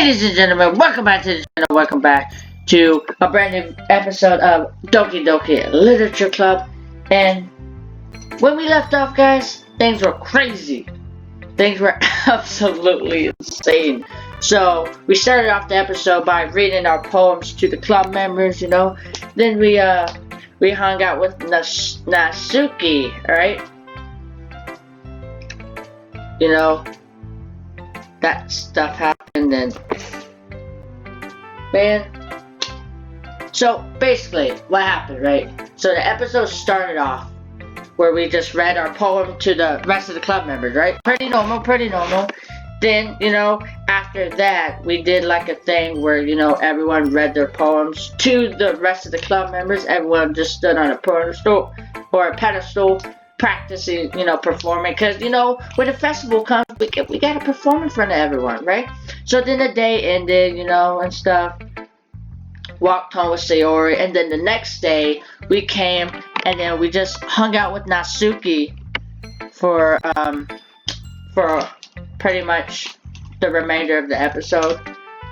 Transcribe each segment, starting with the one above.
Ladies and gentlemen, welcome back to the channel. Welcome back to a brand new episode of Doki Literature Club. And when we left off, guys, things were crazy. Things were absolutely insane. So we started off the episode by reading our poems to the club members, you know. Then we hung out with Natsuki, alright? You know, that stuff happened and man. So basically, what happened, right? So the episode started off where we just read our poem to the rest of the club members, right? Pretty normal. Then, you know, after that, we did like a thing where, you know, everyone read their poems to the rest of the club members. Everyone just stood on a pedestal practicing, you know, performing, because, you know, when the festival comes, we gotta perform in front of everyone, right? So then the day ended, you know, and stuff. Walked home with Sayori, and then the next day we came and then we just hung out with Natsuki for pretty much the remainder of the episode,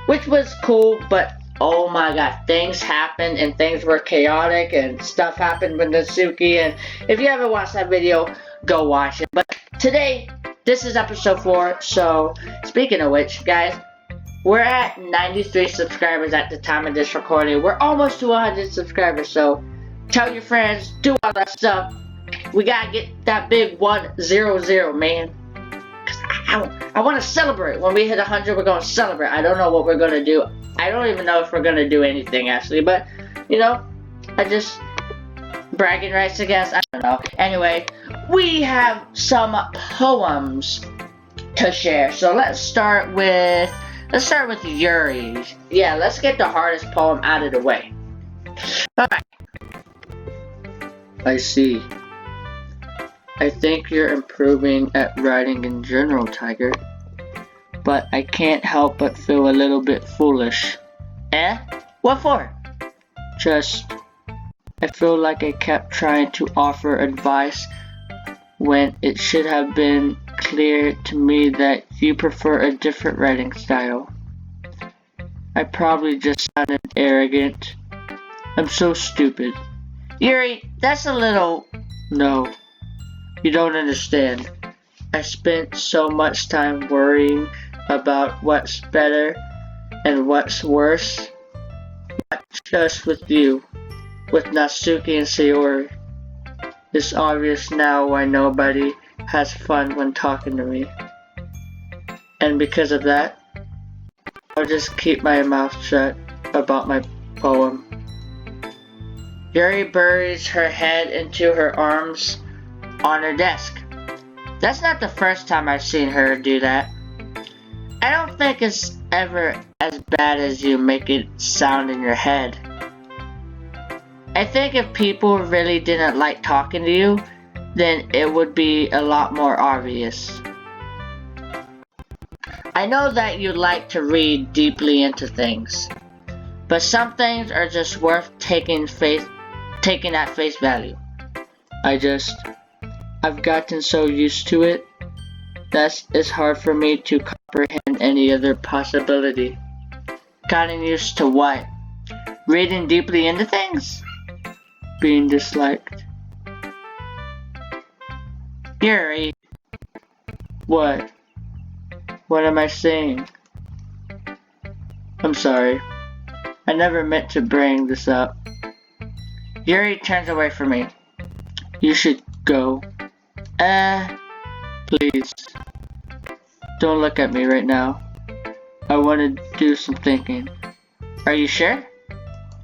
which was cool. But oh my god, things happened and things were chaotic and stuff happened with Natsuki, and if you haven't watched that video, go watch it. But today, this is episode 4, so speaking of which, guys, we're at 93 subscribers at the time of this recording. We're almost to 100 subscribers, so tell your friends, do all that stuff. We gotta get that big 100, man. I want to celebrate. When we hit 100, we're gonna celebrate. I don't know what we're gonna do. I don't even know if we're gonna do anything actually, but you know, I just bragging rights, I guess. I don't know. Anyway, we have some poems to share. So let's start with Yuri. Yeah, let's get the hardest poem out of the way. Alright. I see. I think you're improving at writing in general, Tiger. But I can't help but feel a little bit foolish. Eh? What for? Just, I feel like I kept trying to offer advice when it should have been clear to me that you prefer a different writing style. I probably just sounded arrogant. I'm so stupid. Yuri, that's a little... No, you don't understand. I spent so much time worrying about what's better and what's worse. Not just with you, with Natsuki and Sayori. It's obvious now why nobody has fun when talking to me. And because of that, I'll just keep my mouth shut about my poem. Yuri buries her head into her arms on her desk. That's not the first time I've seen her do that. I don't think it's ever as bad as you make it sound in your head. I think if people really didn't like talking to you, then it would be a lot more obvious. I know that you like to read deeply into things, but some things are just worth taking at face value. I've gotten so used to it that it's hard for me to comprehend any other possibility. Gotten used to what? Reading deeply into things? Being disliked. Yuri. What? What am I saying? I'm sorry. I never meant to bring this up. Yuri turns away from me. You should go. Please. Don't look at me right now. I want to do some thinking. Are you sure?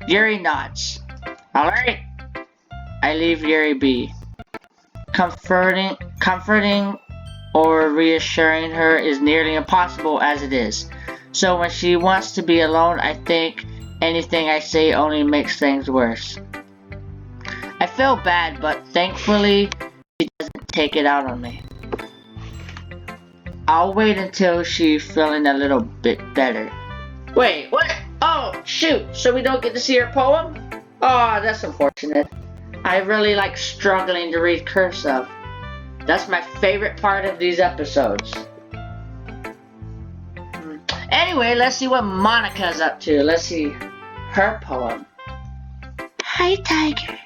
Yuri nods. Alright. I leave Yuri be. Comforting or reassuring her is nearly impossible as it is. So when she wants to be alone, I think anything I say only makes things worse. I feel bad, but thankfully she doesn't take it out on me. I'll wait until she's feeling a little bit better. Wait, what? Oh, shoot, so we don't get to see her poem? Oh, that's unfortunate. I really like struggling to read cursive. That's my favorite part of these episodes. Anyway, let's see what Monica's up to. Let's see her poem. Hi, Tiger.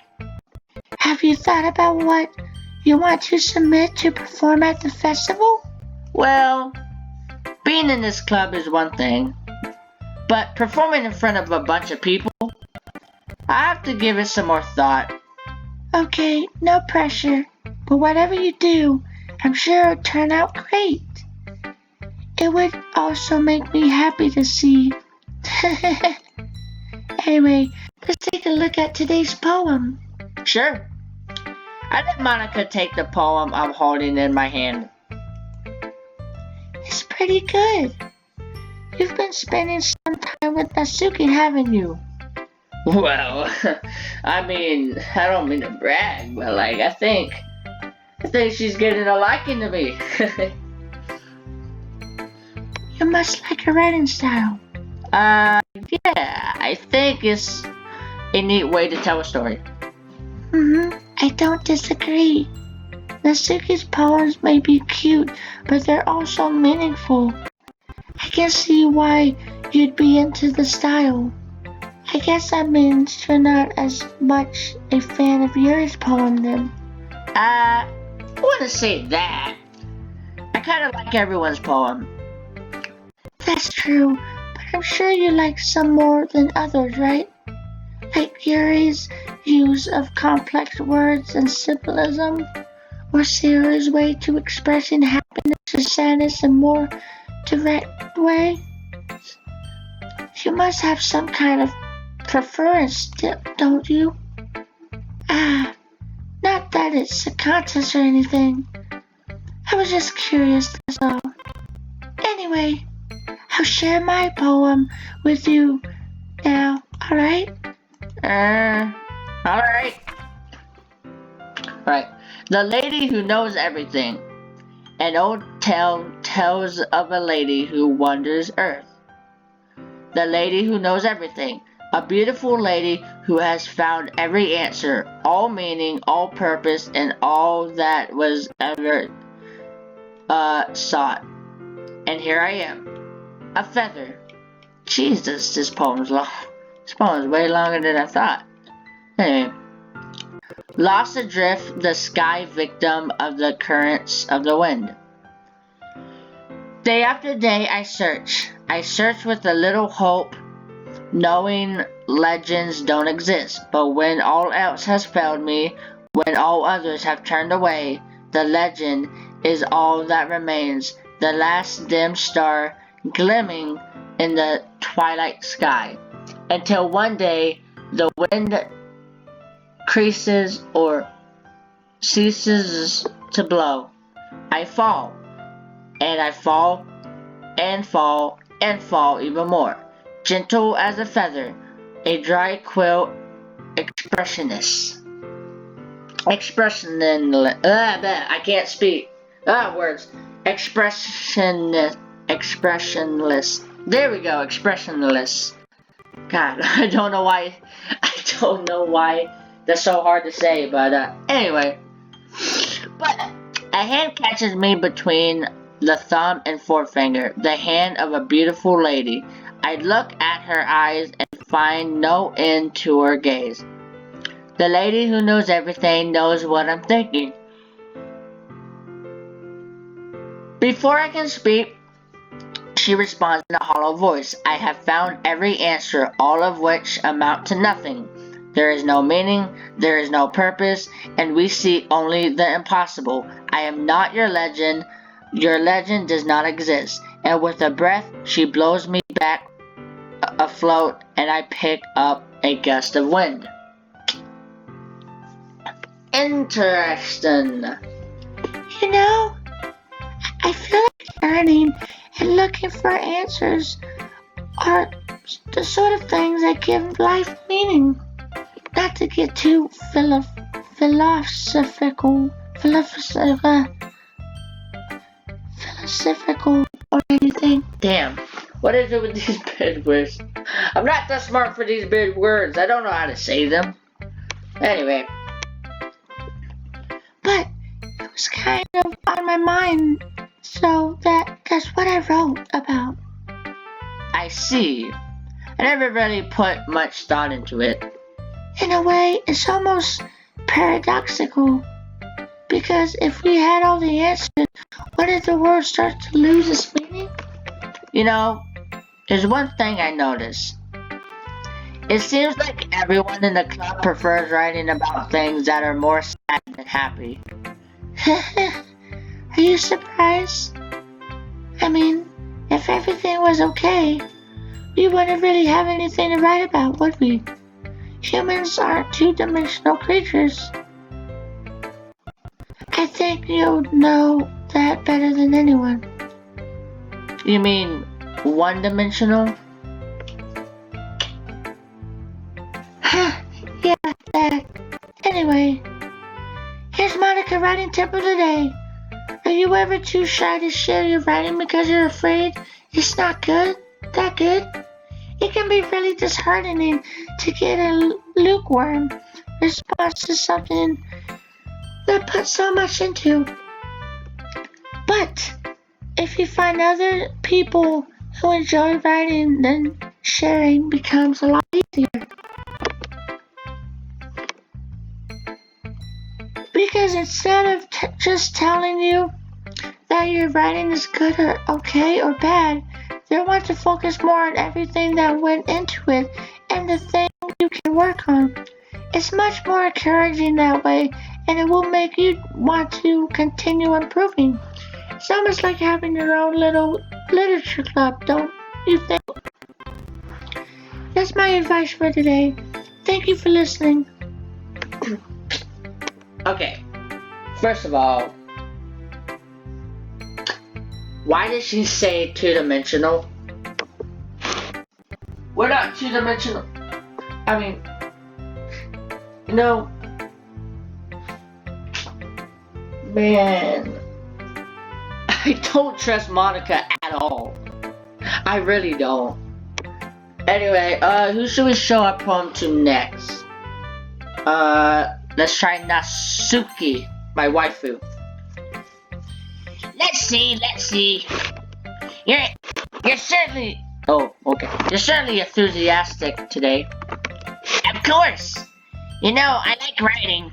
Have you thought about what you want to submit to perform at the festival? Well, being in this club is one thing, but performing in front of a bunch of people, I have to give it some more thought. Okay, no pressure, but whatever you do, I'm sure it'll turn out great. It would also make me happy to see. Anyway, let's take a look at today's poem. Sure. I let Monica take the poem I'm holding in my hand. It's pretty good. You've been spending some time with Natsuki, haven't you? Well, I mean, I don't mean to brag, but I think she's getting a liking to me. You must like her writing style. Yeah, I think it's a neat way to tell a story. I don't disagree. Natsuki's poems may be cute, but they're also meaningful. I can see why you'd be into the style. I guess that means you're not as much a fan of Yuri's poem then. I wouldn't say that. I kind of like everyone's poem. That's true, but I'm sure you like some more than others, right? Like Yuri's use of complex words and symbolism, or Sarah's way to expressing happiness or sadness in more direct way. You must have some kind of preference, don't you? Not that it's a contest or anything. I was just curious, that's all. Anyway, I'll share my poem with you now, alright? Alright. Right. The lady who knows everything. An old tale tells of a lady who wanders earth. The lady who knows everything. A beautiful lady who has found every answer, all meaning, all purpose, and all that was ever sought. And here I am. A feather. Jesus, this poem's long. This poem's way longer than I thought. Anyway. Lost adrift, the sky victim of the currents of the wind. Day after day I search. I search with a little hope, knowing legends don't exist. But when all else has failed me, when all others have turned away, the legend is all that remains, the last dim star glimmering in the twilight sky. Until one day, the wind creases or ceases to blow. I fall, and I fall, and fall, and fall even more. Gentle as a feather, a dry quill expressionist. I can't speak. Words. Expressionless. There we go, expressionless. God, I don't know why that's so hard to say, but anyway. But a hand catches me between the thumb and forefinger, the hand of a beautiful lady. I look at her eyes and find no end to her gaze. The lady who knows everything knows what I'm thinking. Before I can speak, she responds in a hollow voice. I have found every answer, all of which amount to nothing. There is no meaning, there is no purpose, and we seek only the impossible. I am not your legend does not exist. And with a breath, she blows me back afloat, and I pick up a gust of wind. Interesting. You know, I feel like learning and looking for answers are the sort of things that give life meaning. Not to get too philosophical or anything. Damn, what is it with these big words? I'm not that smart for these big words. I don't know how to say them. Anyway. But it was kind of on my mind, so that's what I wrote about. see. I never really put much thought into it. In a way, it's almost paradoxical. Because if we had all the answers, wouldn't the world start to lose its meaning? You know, there's one thing I noticed. It seems like everyone in the club prefers writing about things that are more sad than happy. Are you surprised? I mean, if everything was okay, we wouldn't really have anything to write about, would we? Humans aren't two-dimensional creatures. I think you'll know that better than anyone. You mean one-dimensional? Yeah, that. Anyway, here's Monica writing tip of the day. Are you ever too shy to share your writing because you're afraid it's not good? That good? It can be really disheartening to get a lukewarm response to something that put so much into. But if you find other people who enjoy writing, then sharing becomes a lot easier. Because instead of just telling you that your writing is good or okay or bad, they want to focus more on everything that went into it and the thing you can work on. It's much more encouraging that way, and it will make you want to continue improving. It's almost like having your own little literature club, don't you think? That's my advice for today. Thank you for listening. Okay, first of all, why did she say two-dimensional? We're not two-dimensional. I mean, you know, man, I don't trust Monica at all. I really don't. Anyway, who should we show our poem to next? Let's try Natsuki, my waifu. Let's see. You're certainly, Oh, okay. You're certainly enthusiastic today. of course. You know, I like writing.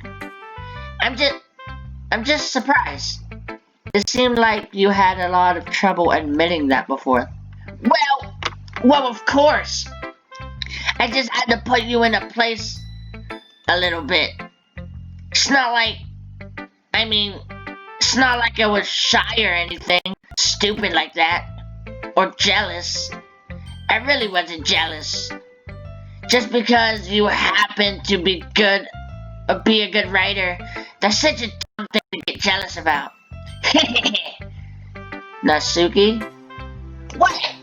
I'm just surprised. It seemed like you had a lot of trouble admitting that before. Well, of course. I just had to put you in a place a little bit. It's not like I was shy or anything stupid like that. Or jealous. I really wasn't jealous. Just because you happen to be a good writer, that's such a dumb thing to get jealous about. Natsuki, What?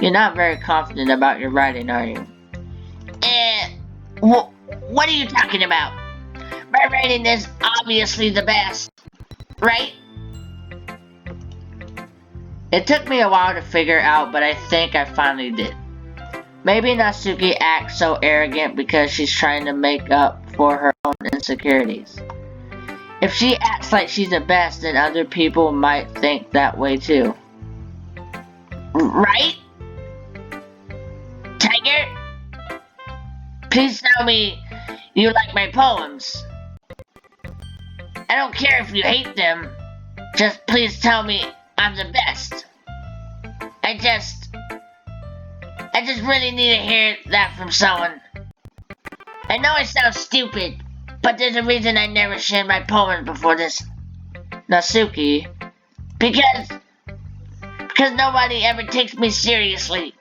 you're not very confident about your writing, are you? What are you talking about? My writing is obviously the best, right? It took me a while to figure out, but I think I finally did. Maybe Natsuki acts so arrogant because she's trying to make up for her own insecurities. If she acts like she's the best, then other people might think that way too. Right? Tiger? Please tell me you like my poems. I don't care if you hate them. Just please tell me I'm the best. I just really need to hear that from someone. I know I sound stupid, but there's a reason I never shared my poems before this. Natsuki, Because nobody ever takes me seriously.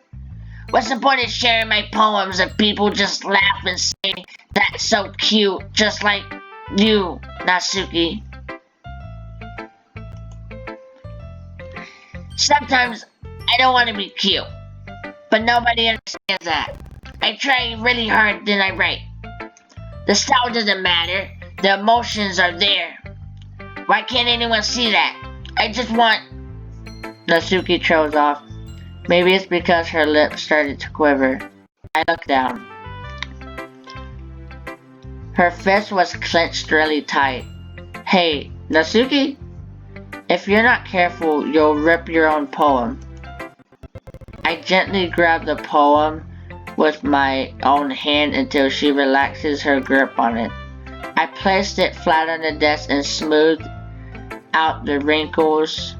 What's the point of sharing my poems if people just laugh and say that's so cute, just like you, Natsuki? Sometimes I don't want to be cute, but nobody understands that. I try really hard, then I write. The style doesn't matter, the emotions are there. Why can't anyone see that? I just want... Natsuki trails off. Maybe it's because her lips started to quiver. I looked down. Her fist was clenched really tight. Hey, Natsuki? If you're not careful, you'll rip your own poem. I gently grab the poem with my own hand until she relaxes her grip on it. I placed it flat on the desk and smoothed out the wrinkles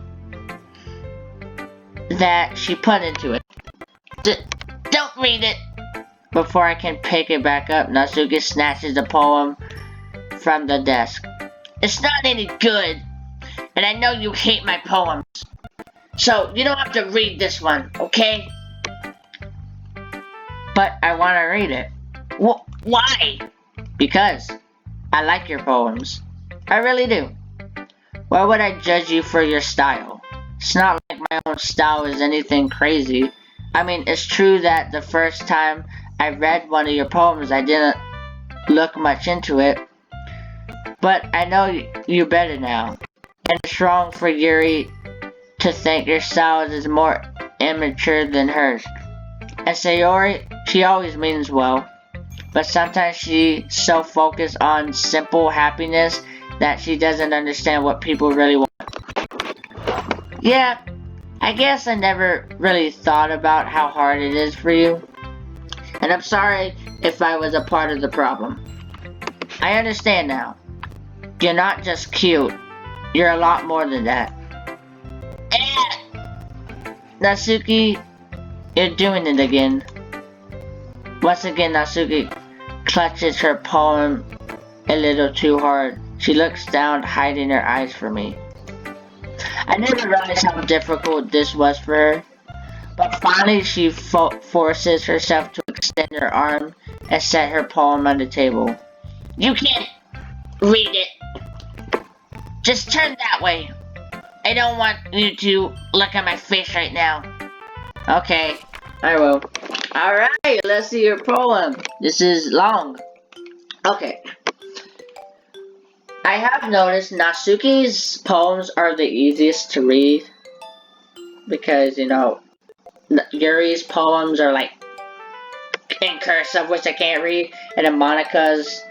that she put into it. Don't read it. Before I can pick it back up, Natsuki snatches the poem from the desk. It's not any good, and I know you hate my poems. So you don't have to read this one, okay? But I want to read it. Why? Because I like your poems. I really do. Why would I judge you for your style? It's not like my own style is anything crazy. I mean, it's true that the first time I read one of your poems, I didn't look much into it. But I know you better now. And it's wrong for Yuri to think your style is more immature than hers. And Sayori, she always means well. But sometimes she's so focused on simple happiness that she doesn't understand what people really want. Yeah, I guess I never really thought about how hard it is for you. And I'm sorry if I was a part of the problem. I understand now. You're not just cute. You're a lot more than that. Natsuki, you're doing it again. Once again, Natsuki clutches her poem a little too hard. She looks down, hiding her eyes from me. I never realized how difficult this was for her, but finally she forces herself to extend her arm and set her poem on the table. You can't read it. Just turn that way. I don't want you to look at my face right now. Okay, I will. Alright, let's see your poem. This is long. Okay. I have noticed Natsuki's poems are the easiest to read. Because, you know, Yuri's poems are like in cursive, which I can't read. And then Monika's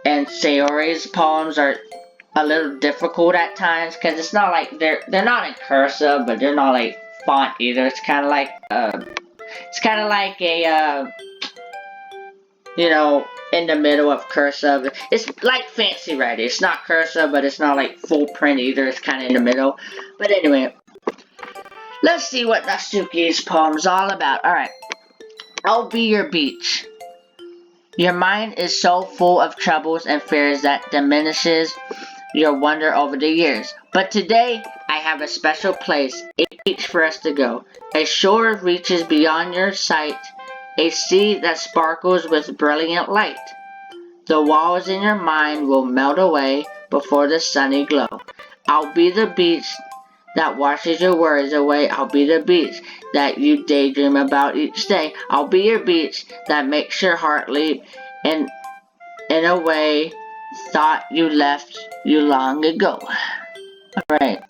and Sayori's poems are a little difficult at times. Because it's not like, they're not in cursive, but they're not like font either. It's kind of like, you know, in the middle of cursive. It's like fancy writing. It's not cursive, but it's not like full print either. It's kind of in the middle. But anyway, let's see what Natsuki's poem's all about. Alright. I'll be your beach. Your mind is so full of troubles and fears that diminishes your wonder over the years. But today, I have a special place, a beach for us to go. A shore reaches beyond your sight, a sea that sparkles with brilliant light. The walls in your mind will melt away before the sunny glow. I'll be the beach that washes your worries away. I'll be the beach that you daydream about each day. I'll be your beach that makes your heart leap in a way thought you left you long ago. Alright,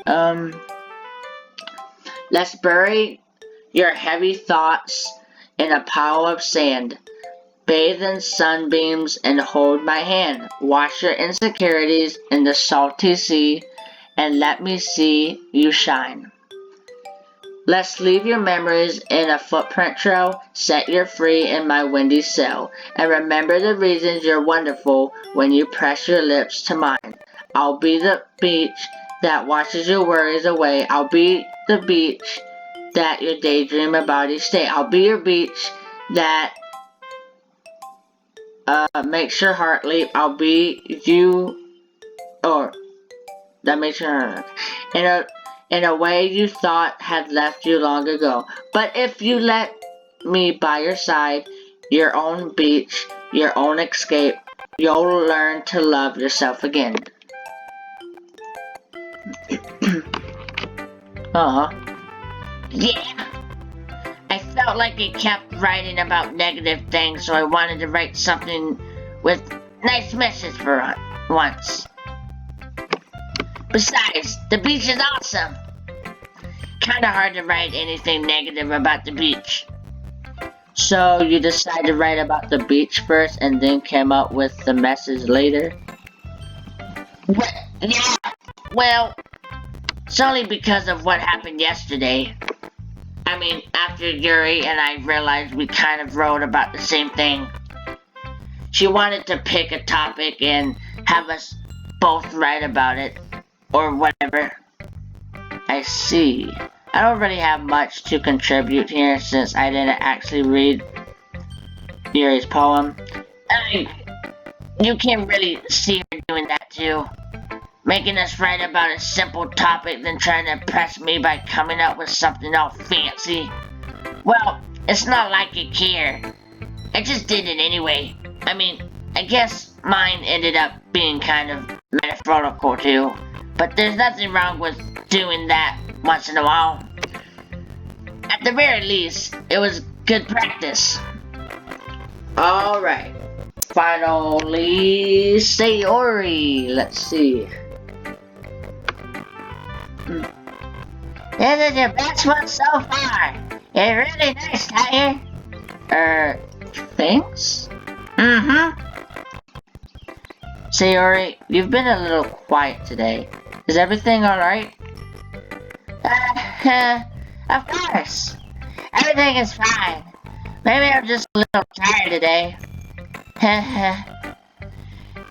let's bury your heavy thoughts in a pile of sand. Bathe in sunbeams and hold my hand. Wash your insecurities in the salty sea and let me see you shine. Let's leave your memories in a footprint trail, set you free in my windy cell, and remember the reasons you're wonderful when you press your lips to mine. I'll be the beach that washes your worries away. I'll be the beach that you daydream about each day. I'll be your beach that makes your heart leap. I'll be you, or that makes your heart in a way you thought had left you long ago. But if you let me by your side, your own beach, your own escape, you'll learn to love yourself again. Yeah. I felt like he kept writing about negative things, so I wanted to write something with nice message for once. Besides, the beach is awesome. Kinda hard to write anything negative about the beach. So you decided to write about the beach first and then came up with the message later? Yeah, well, it's only because of what happened yesterday. I mean, after Yuri and I realized we kind of wrote about the same thing. She wanted to pick a topic and have us both write about it, or whatever. I see. I don't really have much to contribute here since I didn't actually read Yuri's poem. I mean, you can really see her doing that too. Making us write about a simple topic, then trying to impress me by coming up with something all fancy. Well, it's not like I care. I just did it anyway. I mean, I guess mine ended up being kind of metaphorical too. But there's nothing wrong with doing that once in a while. At the very least, it was good practice. Alright. Finally, Sayori. Let's see. This is your best one so far. It's really nice, Tiger. Thanks? Mm-hmm. Sayori, you've been a little quiet today. Is everything alright? Of course. Everything is fine. Maybe I'm just a little tired today.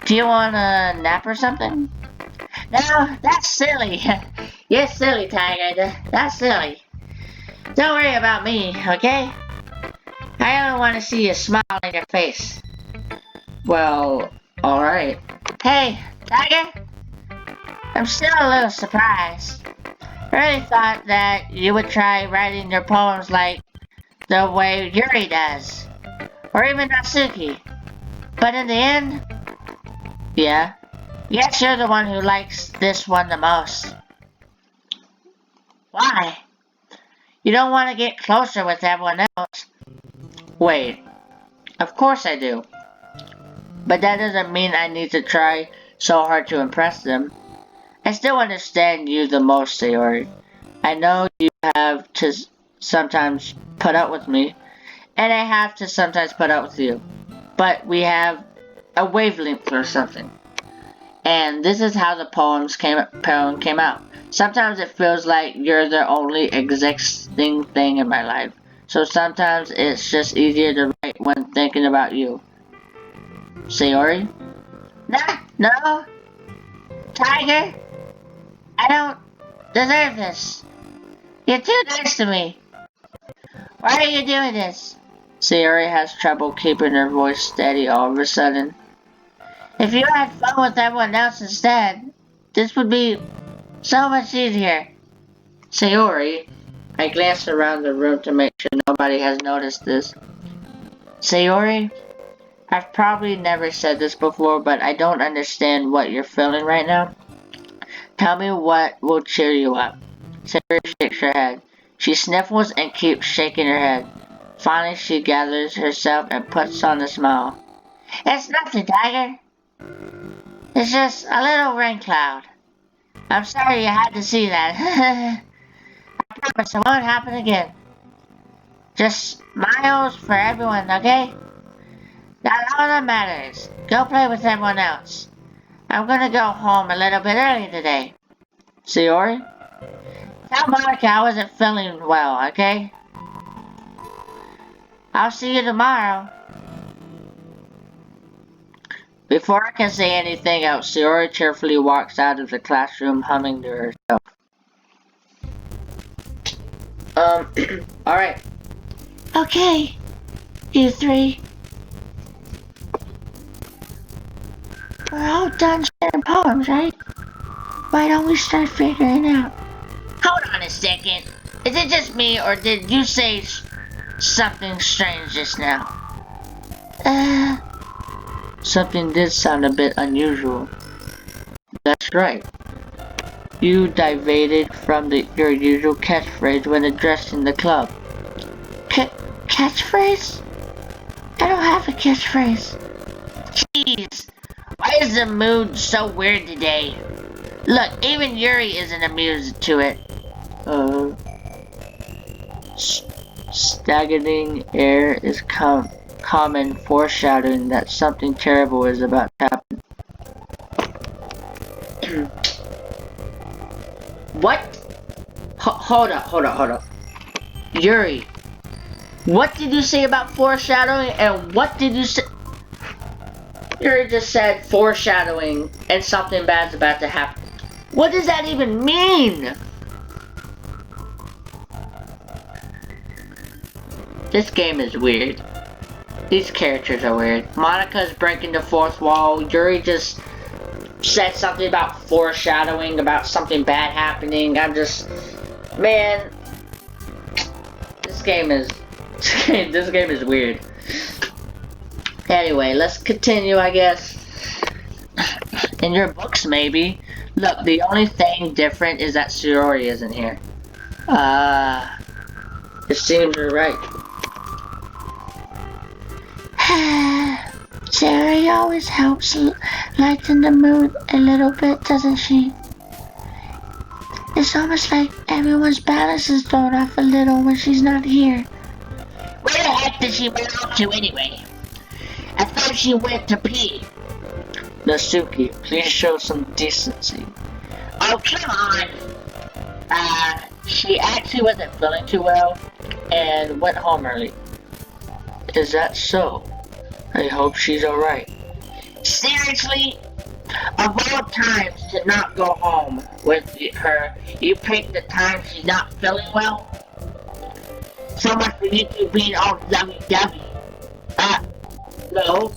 Do you want a nap or something? No, that's silly. You're silly, Tiger. That's silly. Don't worry about me, okay? I only want to see a smile on your face. Well, alright. Hey, Tiger. I'm still a little surprised. I really thought that you would try writing your poems like the way Yuri does. Or even Natsuki. But in the end, Yeah? yes, you're the one who likes this one the most. Why? You don't want to get closer with everyone else. Wait. Of course I do. But that doesn't mean I need to try so hard to impress them. I still understand you the most, Sayori. I know you have to sometimes put up with me, and I have to sometimes put up with you. But we have a wavelength or something. And this is how the poem came out. Sometimes it feels like you're the only existing thing in my life. So sometimes it's just easier to write when thinking about you. Sayori? No, Tiger. I don't deserve this. You're too nice to me. Why are you doing this? Sayori has trouble keeping her voice steady all of a sudden. If you had fun with everyone else instead, this would be so much easier. Sayori, I glanced around the room to make sure nobody has noticed this. Sayori, I've probably never said this before, but I don't understand what you're feeling right now. Tell me what will cheer you up. Sayori shakes her head. She sniffles and keeps shaking her head. Finally, she gathers herself and puts on a smile. It's nothing, Tiger. It's just a little rain cloud. I'm sorry you had to see that. I promise it won't happen again. Just smiles for everyone, okay? That's all that matters. Go play with everyone else. I'm gonna go home a little bit early today. Sayori? Tell Monica I wasn't feeling well, okay? I'll see you tomorrow. Before I can say anything else, Sayori cheerfully walks out of the classroom humming to herself. Alright. Okay, you three. We're all done sharing poems, right? Why don't we start figuring out? Hold on a second. Is it just me, or did you say something strange just now? Something did sound a bit unusual. That's right. You deviated from your usual catchphrase when addressing the club. Catchphrase? I don't have a catchphrase. Jeez, why is the mood so weird today? Look, even Yuri isn't amused to it. Staggering air is common foreshadowing that something terrible is about to happen. What? Hold up. Yuri, what did you say about foreshadowing, and what did you say? Yuri just said foreshadowing and something bad's about to happen. What does that even mean? This game is weird. These characters are weird. Monica's breaking the fourth wall. Yuri just said something about foreshadowing, about something bad happening. I'm just, man, this game is weird. Anyway, let's continue, I guess. In your books, maybe. Look, the only thing different is that Sayori isn't here. It seems you're right. Sayori always helps lighten the mood a little bit, doesn't she? It's almost like everyone's balance is thrown off a little when she's not here. Where the heck did she run off to anyway? I thought she went to pee. Natsuki, please show some decency. Oh, come on. She actually wasn't feeling too well and went home early. Is that so? I hope she's alright. Seriously? Of all times to not go home with her, you picked the time she's not feeling well? So much for you two being all lovey-dovey. No.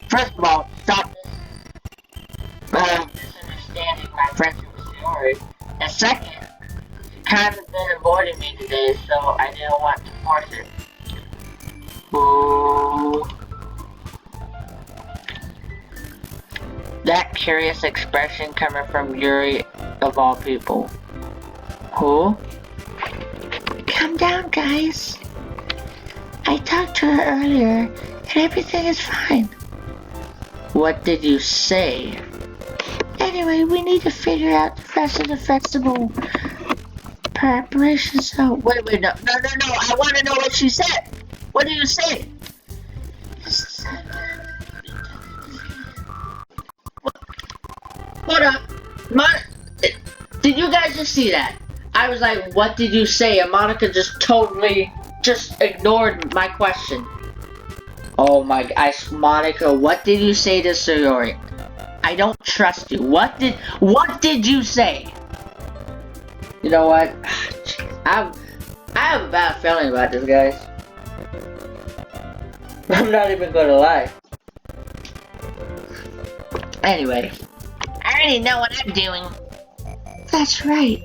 First of all, stop this misunderstanding my friendship with Sayori. And second, you kind of been avoiding me today, so I didn't want to force it. Ooh. That curious expression coming from Yuri of all people. Who? Calm down, guys. I talked to her earlier, and everything is fine. What did you say? Anyway, we need to figure out the rest of the festival preparations, so... Wait, no, I want to know what she said. What do you say? Hold up. Did you guys just see that? I was like, what did you say? And Monica just ignored my question. Oh my gosh, Monica, what did you say to Sayori? I don't trust you. What did you say? You know what? I have a bad feeling about this, guys. I'm not even gonna lie. Anyway. I already know what I'm doing. That's right.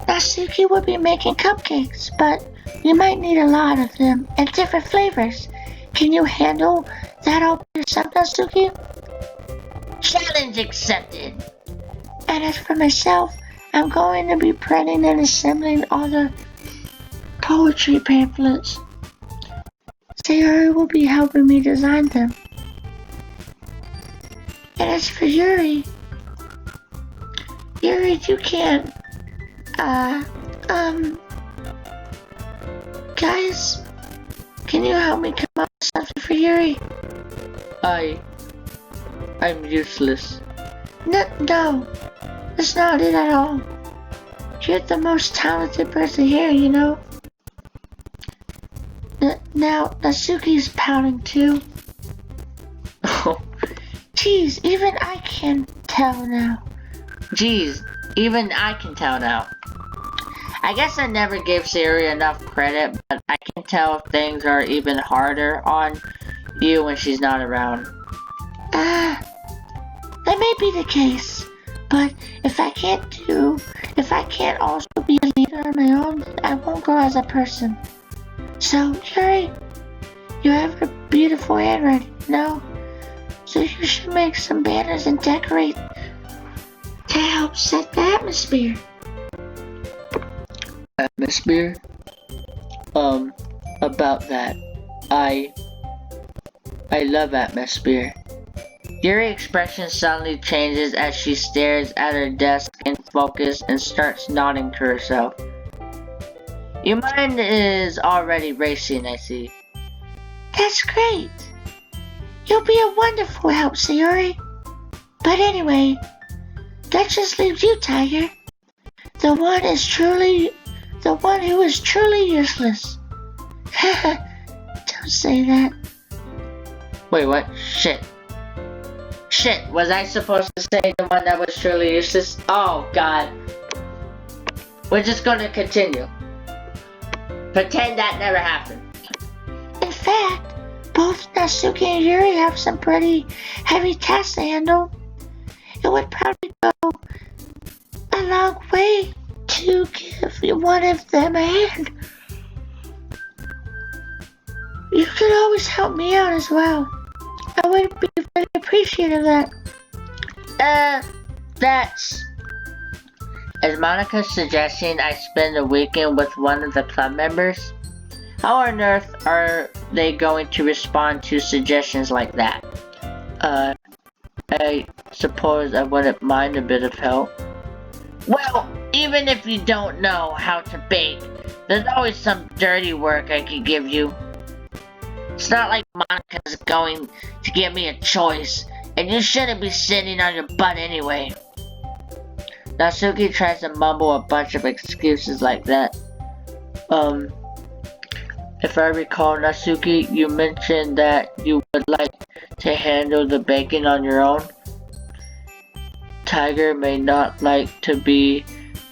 Natsuki will be making cupcakes, but you might need a lot of them and different flavors. Can you handle that all by yourself, Natsuki? Challenge accepted. And as for myself, I'm going to be printing and assembling all the poetry pamphlets. Sayori will be helping me design them. And as for Yuri, you can't, guys, can you help me come up with something for Yuri? I'm useless. No, that's not it at all. You're the most talented person here, you know? Now, Natsuki's pouting too. Jeez, even I can tell now. I guess I never gave Sayori enough credit, but I can tell things are even harder on you when she's not around. That may be the case, but if I can't also be a leader on my own, I won't grow as a person. So, Yuri, you have a beautiful handwriting, no? So you should make some banners and decorate to help set the atmosphere. Atmosphere? About that. I love atmosphere. Yuri's expression suddenly changes as she stares at her desk in focus and starts nodding to herself. Your mind is already racing, I see. That's great. You'll be a wonderful help, Sayori. But anyway, that just leaves you, Tiger. The one the one who is truly useless. Don't say that. Wait, what? Shit. Shit, was I supposed to say the one that was truly useless? Oh, God. We're just gonna continue. Pretend that never happened. In fact, both Natsuki and Yuri have some pretty heavy tasks to handle. It would probably go a long way to give one of them a hand. You could always help me out as well. I would be very appreciative of that. That's... Is Monica suggesting I spend a weekend with one of the club members? How on earth are they going to respond to suggestions like that? I suppose I wouldn't mind a bit of help. Well, even if you don't know how to bake, there's always some dirty work I could give you. It's not like Monica's going to give me a choice, and you shouldn't be sitting on your butt anyway. Natsuki tries to mumble a bunch of excuses like that. If I recall, Natsuki, you mentioned that you would like to handle the baking on your own. Tiger may not like to be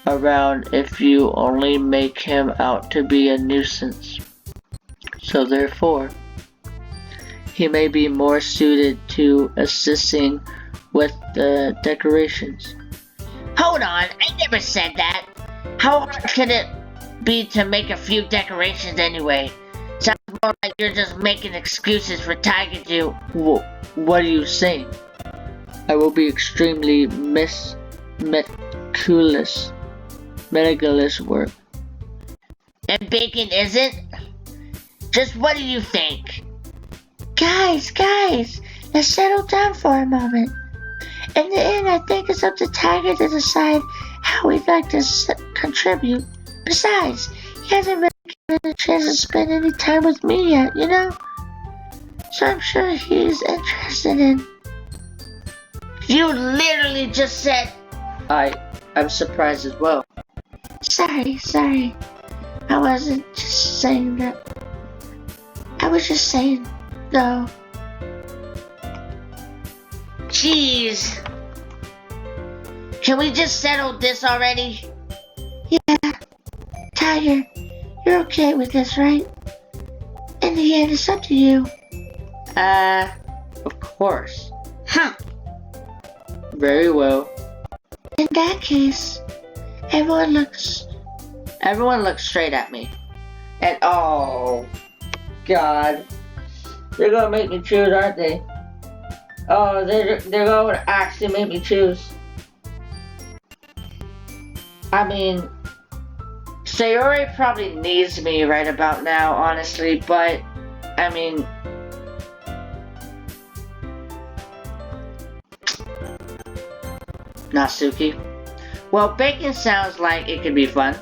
around if you only make him out to be a nuisance. So therefore, he may be more suited to assisting with the decorations. Hold on, I never said that. How hard could it be to make a few decorations anyway? Sounds more like you're just making excuses for Tiger to... What are you saying? I will be extremely meticulous work. And baking isn't? Just what do you think? Guys, let's settle down for a moment. In the end, I think it's up to Tiger to decide how he'd like to contribute. Besides, he hasn't really given a chance to spend any time with me yet, you know? So I'm sure he's interested in... You literally just said... I'm surprised as well. Sorry. I wasn't just saying that. I was just saying, though. Jeez. Can we just settle this already? Yeah. Tiger, you're okay with this, right? In the end, it's up to you. Of course. Very well. In that case, everyone looks straight at me. And oh, God. They're gonna make me choose, aren't they? Oh, they're going to actually make me choose. I mean, Sayori probably needs me right about now, honestly, but, I mean... Natsuki. Well, baking sounds like it could be fun.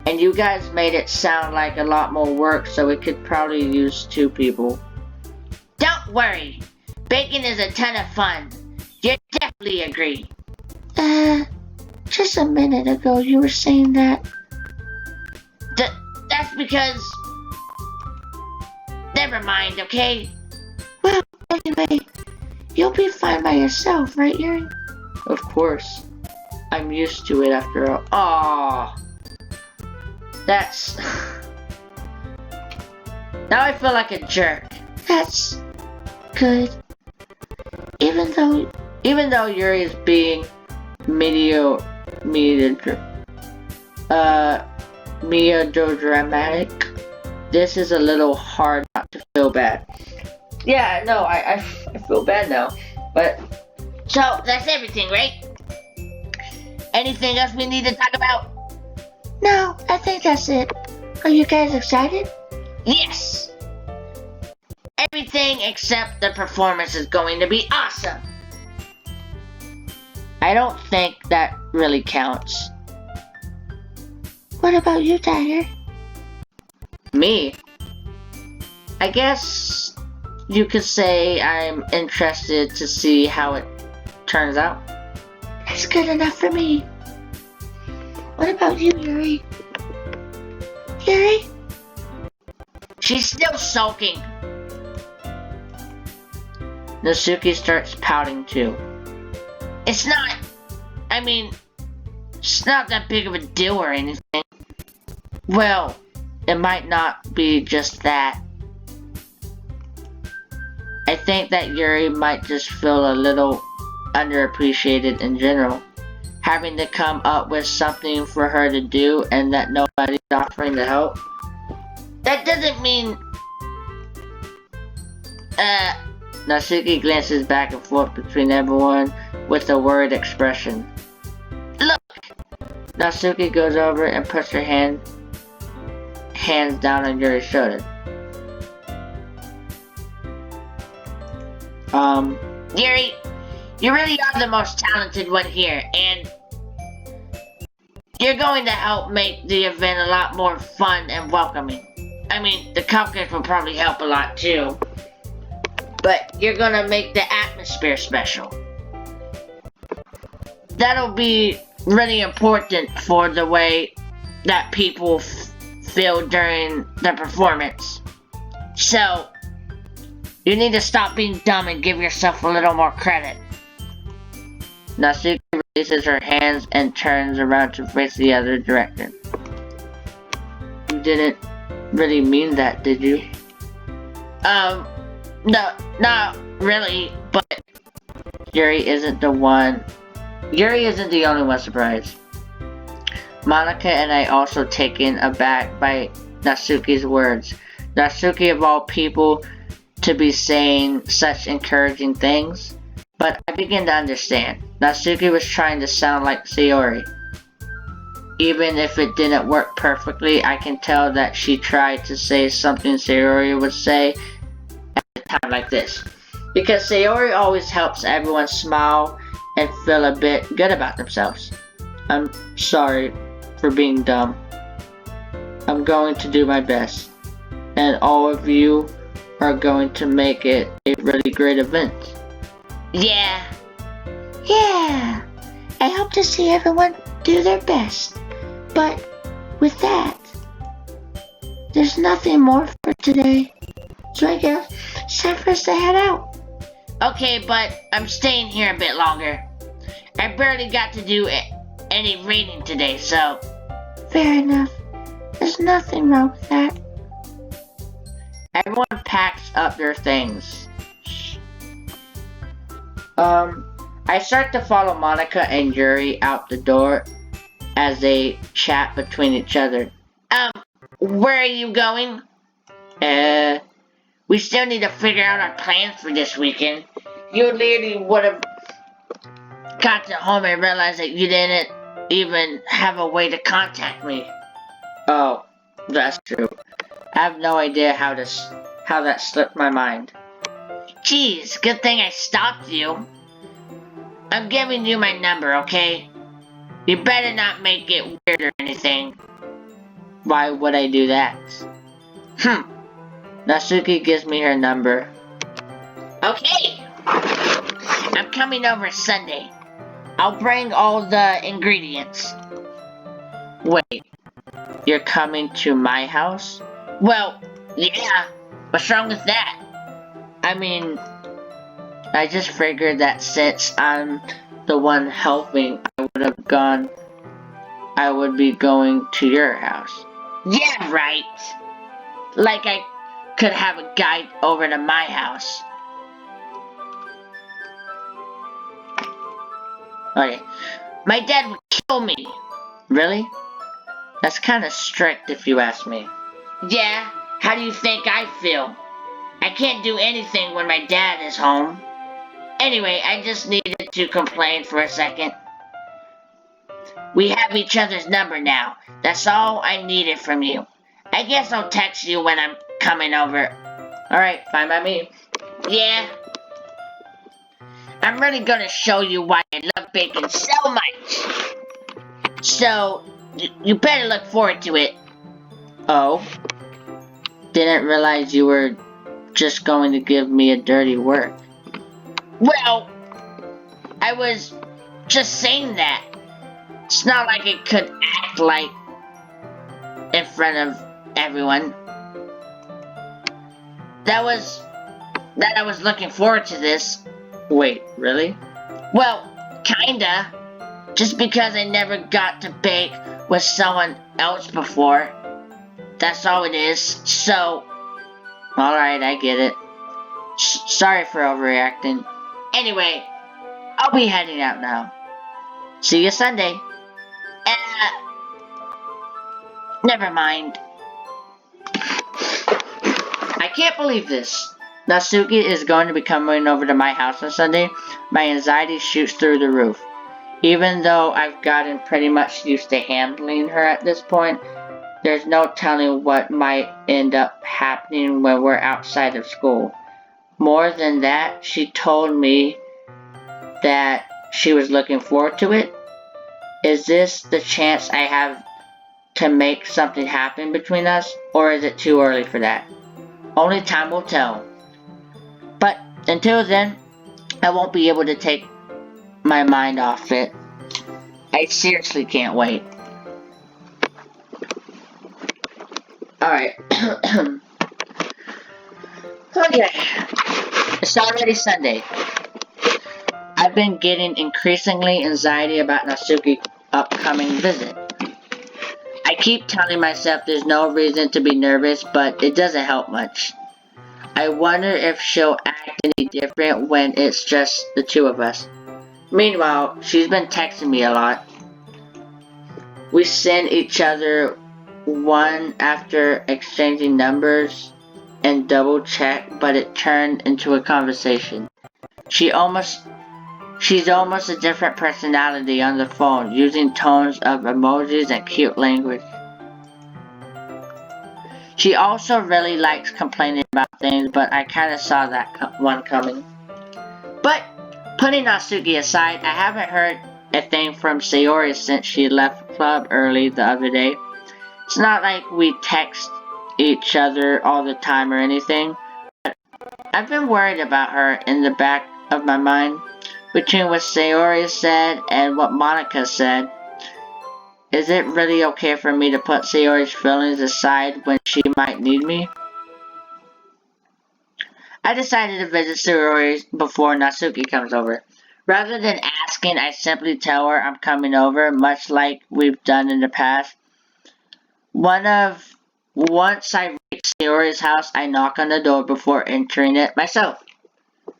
And you guys made it sound like a lot more work, so it could probably use 2 people. Don't worry. Baking is a ton of fun. You definitely agree. Just a minute ago you were saying that. That's because... Never mind, okay? Well, anyway, you'll be fine by yourself, right, Yuri? Of course. I'm used to it after all. Aww. That's... Now I feel like a jerk. That's good. Even though Yuri is being melodramatic, this is a little hard not to feel bad. Yeah, no, I feel bad now, but... So, that's everything, right? Anything else we need to talk about? No, I think that's it. Are you guys excited? Yes! Everything except the performance is going to be awesome. I don't think that really counts. What about you, Tiger? Me? I guess you could say I'm interested to see how it turns out. That's good enough for me. What about you, Yuri? Yuri? She's still sulking. Natsuki starts pouting too. It's not that big of a deal or anything. Well, it might not be just that. I think that Yuri might just feel a little underappreciated in general. Having to come up with something for her to do and that nobody's offering to help. That doesn't mean... Natsuki glances back and forth between everyone with a worried expression. Look! Natsuki goes over and puts her hands down on Yuri's shoulder. Yuri, you really are the most talented one here, and you're going to help make the event a lot more fun and welcoming. I mean, the cupcakes will probably help a lot too, but you're gonna make the atmosphere special. That'll be really important for the way that people feel during the performance. So, you need to stop being dumb and give yourself a little more credit. Natsuki raises her hands and turns around to face the other direction. You didn't really mean that, did you? No, not really, but Yuri isn't the only one surprised. Monica and I also taken aback by Natsuki's words. Natsuki of all people to be saying such encouraging things, but I begin to understand. Natsuki was trying to sound like Sayori. Even if it didn't work perfectly, I can tell that she tried to say something Sayori would say at a time like this. Because Sayori always helps everyone smile and feel a bit good about themselves. I'm sorry for being dumb. I'm going to do my best. And all of you are going to make it a really great event. yeah. Yeah. I hope to see everyone do their best. But with that, there's nothing more for today. So I guess it's time for us to head out. Okay, but I'm staying here a bit longer. I barely got to do any reading today, so... Fair enough. There's nothing wrong with that. Everyone packs up their things. I start to follow Monica and Yuri out the door as they chat between each other. Where are you going? We still need to figure out our plans for this weekend. You literally would have got to home and realized that you didn't even have a way to contact me. Oh, that's true. I have no idea how that slipped my mind. Geez, good thing I stopped you. I'm giving you my number, okay? You better not make it weird or anything. Why would I do that? Natsuki gives me her number. Okay. I'm coming over Sunday. I'll bring all the ingredients. Wait, you're coming to my house? Well, yeah. What's wrong with that? I mean, I just figured that since I'm the one helping, I would be going to your house. Yeah, right. Like I could have a guide over to my house. Okay. My dad would kill me. Really? That's kind of strict if you ask me. Yeah, how do you think I feel? I can't do anything when my dad is home. Anyway, I just needed to complain for a second. We have each other's number now. That's all I needed from you. I guess I'll text you when I'm coming over. Alright, fine by me. Yeah. I'm really gonna show you why I love bacon so much. So, you better look forward to it. Oh? Didn't realize you were just going to give me a dirty work. Well, I was just saying that. It's not like it could act like in front of everyone. That I was looking forward to this. Wait, really? Well, kinda. Just because I never got to bake with someone else before. That's all it is. So, Alright, I get it. Sorry for overreacting. anyway, I'll be heading out now. See you Sunday. Never mind. I can't believe this. Natsuki is going to be coming over to my house on Sunday. My anxiety shoots through the roof. Even though I've gotten pretty much used to handling her at this point, there's no telling what might end up happening when we're outside of school. More than that, she told me that she was looking forward to it. Is this the chance I have to make something happen between us, or is it too early for that? Only time will tell. But until then, I won't be able to take my mind off it. I seriously can't wait. Alright. Okay. It's already Sunday. I've been getting increasingly anxiety about Natsuki's upcoming visit. I keep telling myself there's no reason to be nervous, but it doesn't help much. I wonder if she'll act any different when it's just the two of us. Meanwhile, she's been texting me a lot. We send each other one after exchanging numbers and double check, but it turned into a conversation. She's almost a different personality on the phone, using tones of emojis and cute language. She also really likes complaining about things, but I kinda saw that one coming. But, putting Natsuki aside, I haven't heard a thing from Sayori since she left club early the other day. It's not like we text each other all the time or anything, but I've been worried about her in the back of my mind. Between what Sayori said and what Monica said, is it really okay for me to put Sayori's feelings aside when she might need me? I decided to visit Sayori before Natsuki comes over. Rather than asking, I simply tell her I'm coming over, much like we've done in the past. Once I reach Sayori's house, I knock on the door before entering it myself.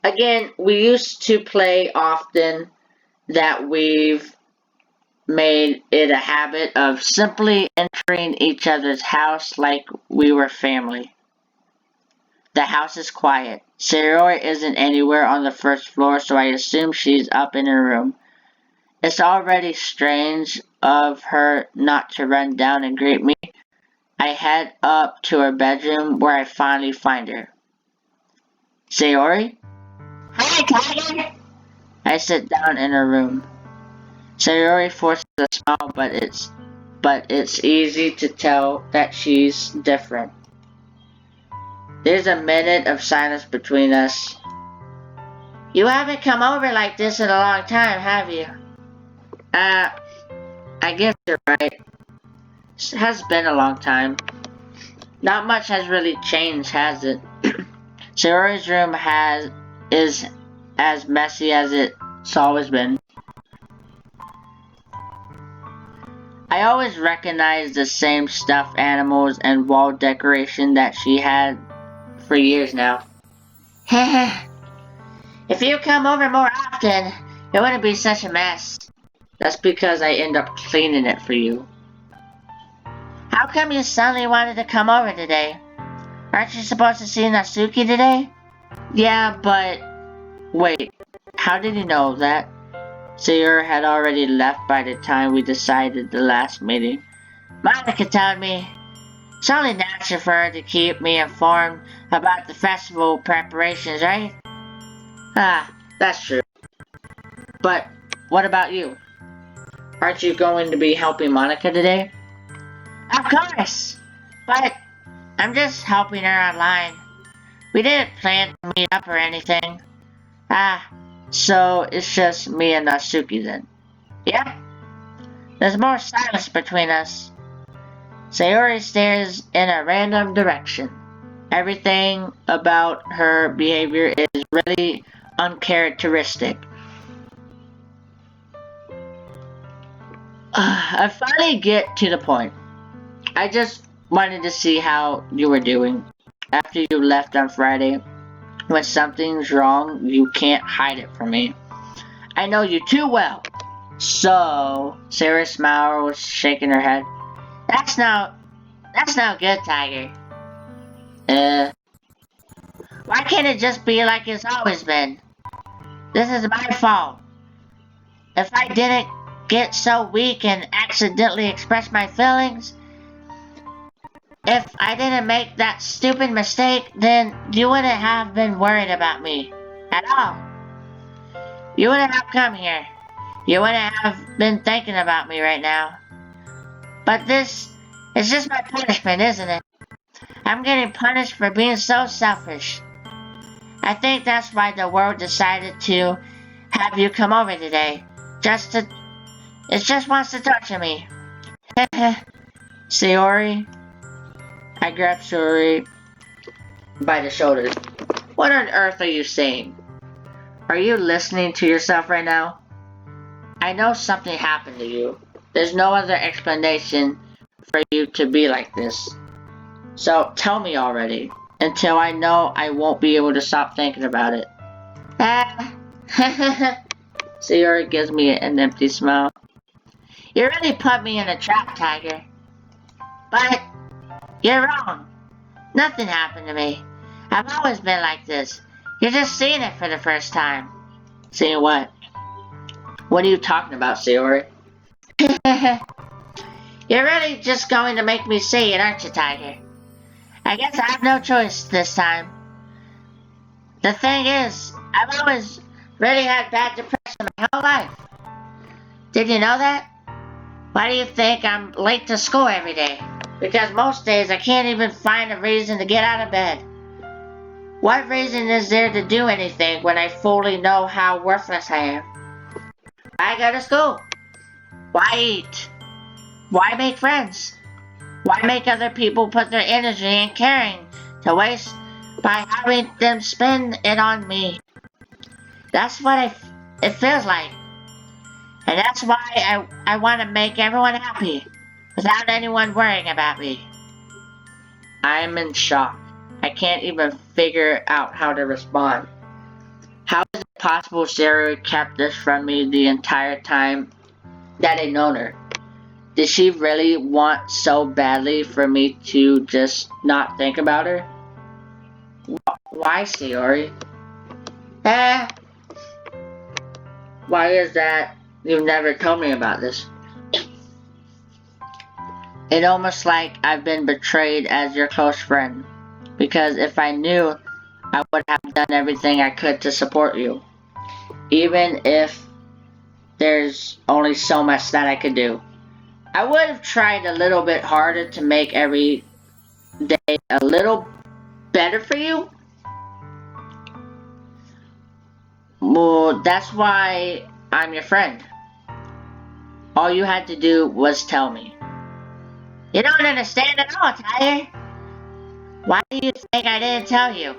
Again, we used to play often that we've made it a habit of simply entering each other's house like we were family. The house is quiet. Sayori isn't anywhere on the first floor, so I assume she's up in her room. It's already strange of her not to run down and greet me. I head up to her bedroom where I finally find her. Sayori? Hi, Tiger! I sit down in her room. Sayori forces a smile, but it's easy to tell that she's different. There's a minute of silence between us. You haven't come over like this in a long time, have you? I guess you're right. It has been a long time. Not much has really changed, has it? Sayori's room is as messy as it's always been. I always recognize the same stuffed animals and wall decoration that she had for years now. If you come over more often, it wouldn't be such a mess. That's because I end up cleaning it for you. How come you suddenly wanted to come over today? Aren't you supposed to see Natsuki today? Yeah, but... Wait, how did you know that? Sayori had already left by the time we decided the last meeting. Monica told me. It's only natural for her to keep me informed about the festival preparations, right? Ah, that's true. But what about you? Aren't you going to be helping Monica today? Of course! But I'm just helping her online. We didn't plan to meet up or anything. So it's just me and Natsuki then. Yep. There's more silence between us. Sayori stares in a random direction. Everything about her behavior is really uncharacteristic. I finally get to the point. I just wanted to see how you were doing. After you left on Friday, when something's wrong, you can't hide it from me. I know you too well. So, Sarah smiled, shaking her head. That's no good, Tiger. Why can't it just be like it's always been? This is my fault. If I didn't get so weak and accidentally express my feelings, if I didn't make that stupid mistake, then you wouldn't have been worried about me at all. You wouldn't have come here. You wouldn't have been thinking about me right now. But this is just my punishment, isn't it? I'm getting punished for being so selfish. I think that's why the world decided to have you come over today. It just wants to torture me. Sayori. I grabbed Sayori by the shoulders. What on earth are you saying? Are you listening to yourself right now? I know something happened to you. There's no other explanation for you to be like this. So tell me already. Until I know I won't be able to stop thinking about it. Sayori gives me an empty smile. You really put me in a trap, Tiger. But you're wrong. Nothing happened to me. I've always been like this. You're just seeing it for the first time. Seeing what? What are you talking about, Sayori? You're really just going to make me see it, aren't you, Tiger? I guess I have no choice this time. The thing is, I've always really had bad depression my whole life. Did you know that? Why do you think I'm late to school every day? Because most days I can't even find a reason to get out of bed. What reason is there to do anything when I fully know how worthless I am? Why go to school? Why eat? Why make friends? Why make other people put their energy and caring to waste by having them spend it on me? That's what it feels like. And that's why I want to make everyone happy without anyone worrying about me. I'm in shock. I can't even figure out how to respond. How is it possible Sarah kept this from me the entire time that I'd known her? Did she really want so badly for me to just not think about her? Why, Sayori? Why is that you've never told me about this? It's almost like I've been betrayed as your close friend. Because if I knew, I would have done everything I could to support you. Even if there's only so much that I could do. I would have tried a little bit harder to make every day a little better for you. Well, that's why I'm your friend. All you had to do was tell me. You don't understand at all, Tyler. Why do you think I didn't tell you?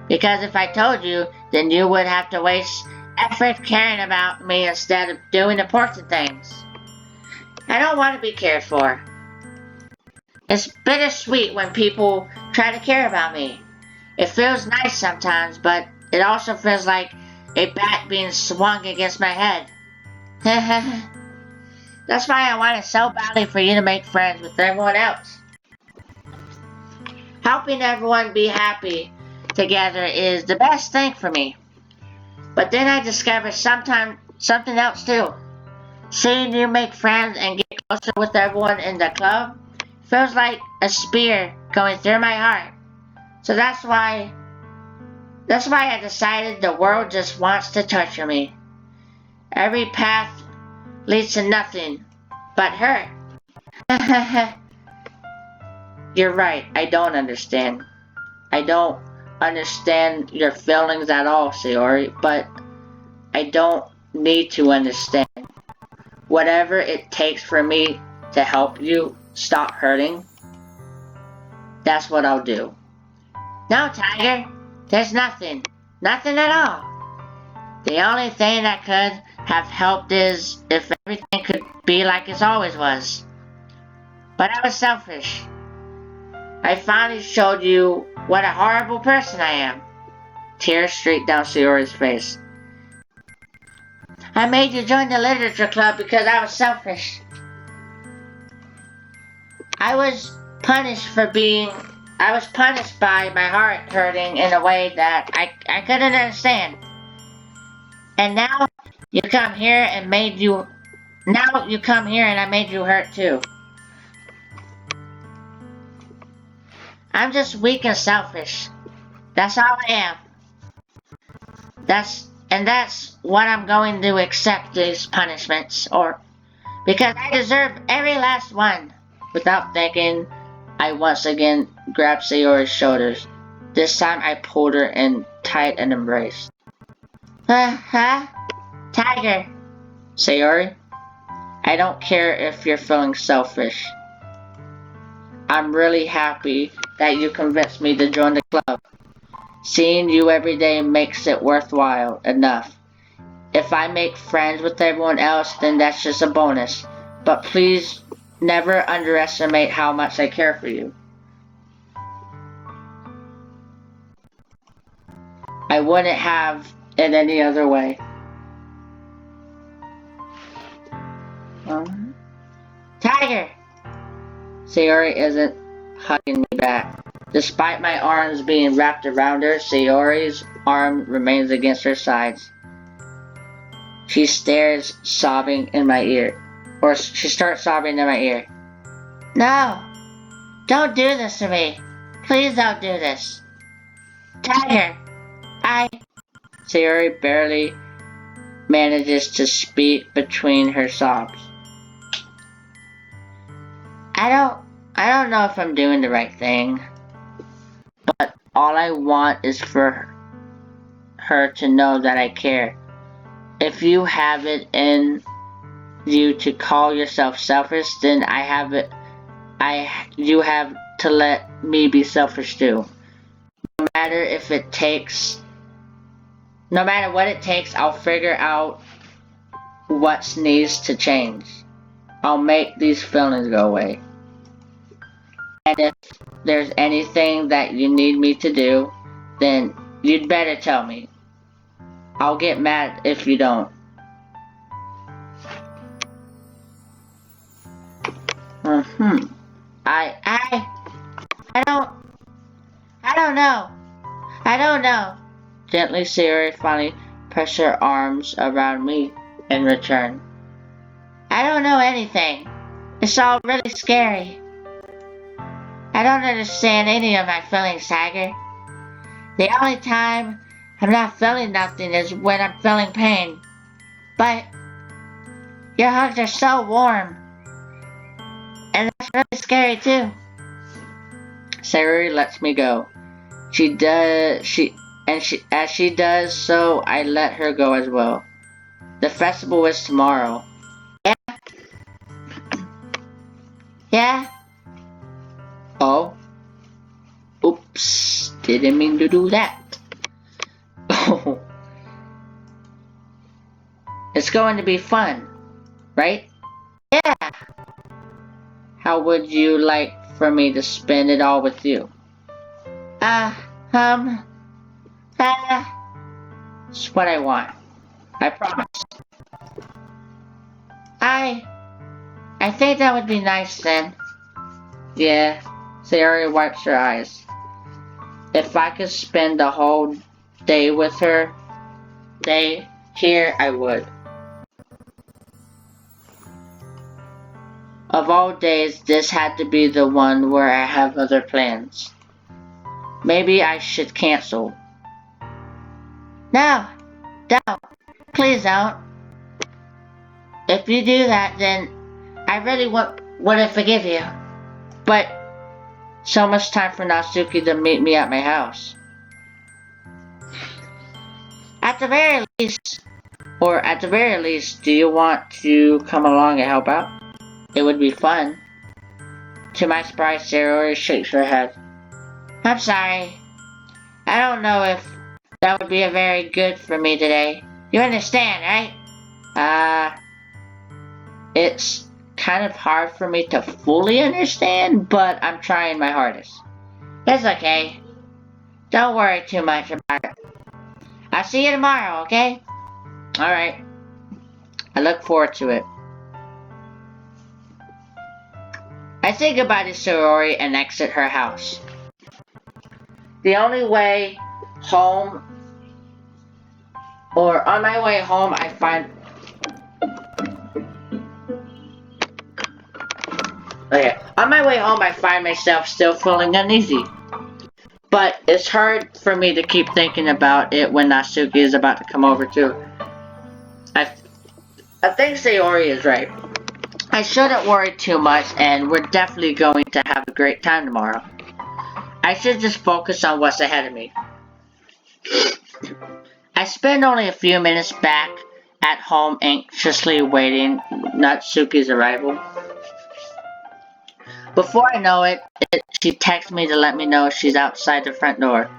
Because if I told you, then you would have to waste effort caring about me instead of doing important things. I don't want to be cared for. It's bittersweet when people try to care about me. It feels nice sometimes, but it also feels like a bat being swung against my head. That's why I wanted so badly for you to make friends with everyone else. Helping everyone be happy together is the best thing for me. But then I discovered something else too. Seeing you make friends and get closer with everyone in the club feels like a spear going through my heart. So that's why I decided the world just wants to torture me. Every path leads to nothing but hurt. You're right, I don't understand. I don't understand your feelings at all, Sayori, but I don't need to understand. Whatever it takes for me to help you, stop hurting, that's what I'll do. No, Tiger, there's nothing. Nothing at all. The only thing that could have helped is if everything could be like it always was. But I was selfish. I finally showed you what a horrible person I am. Tears streaked down Sayori's face. I made you join the literature club because I was selfish. I was punished by my heart hurting in a way that I couldn't understand. And now you come here and I made you hurt too. I'm just weak and selfish. That's all I am. That's what I'm going to accept these punishments, because I deserve every last one. Without thinking, I once again grabbed Sayori's shoulders. This time I pulled her in tight and embraced. Tiger. Sayori, I don't care if you're feeling selfish. I'm really happy that you convinced me to join the club. Seeing you every day makes it worthwhile enough. If I make friends with everyone else, then that's just a bonus. But please never underestimate how much I care for you. I wouldn't have it any other way. Tiger! Sayori isn't hugging me back. Despite my arms being wrapped around her, Sayori's arm remains against her sides. She starts sobbing in my ear. No! Don't do this to me! Please don't do this! Tiger! Sayori barely manages to speak between her sobs. I don't know if I'm doing the right thing, but all I want is for her to know that I care. If you have it in you to call yourself selfish, then you have to let me be selfish too. No matter what it takes, I'll figure out what needs to change. I'll make these feelings go away. And if there's anything that you need me to do, then you'd better tell me. I'll get mad if you don't. I don't know. Gently, Sayori finally pressed her arms around me in return. I don't know anything. It's all really scary. I don't understand any of my feelings, Tiger. The only time I'm not feeling nothing is when I'm feeling pain. But your hugs are so warm. And that's really scary too. Sayori lets me go. As she does so, I let her go as well. The festival is tomorrow. Yeah? Oh? Oops, didn't mean to do that. Oh. It's going to be fun, right? Yeah. How would you like for me to spend it all with you? It's what I want. I promise. I think that would be nice then. Yeah, Sayori wipes her eyes. If I could spend the whole day with her, I would. Of all days, this had to be the one where I have other plans. Maybe I should cancel. No, don't. Please don't. If you do that, then I really wouldn't forgive you. But so much time for Natsuki to meet me at my house. At the very least, do you want to come along and help out? It would be fun. To my surprise, Sayori shakes her head. I'm sorry. I don't know if that would be a very good for me today. You understand, right? It's kind of hard for me to fully understand, but I'm trying my hardest. It's okay. Don't worry too much about it. I'll see you tomorrow, okay? Alright. I look forward to it. I say goodbye to Sayori and exit her house. The only way home, or on my way home, I find... Okay, on my way home, I find myself still feeling uneasy. But it's hard for me to keep thinking about it when Natsuki is about to come over too. I think Sayori is right. I shouldn't worry too much, and we're definitely going to have a great time tomorrow. I should just focus on what's ahead of me. I spend only a few minutes back at home anxiously awaiting Natsuki's arrival. Before I know it, she texts me to let me know she's outside the front door.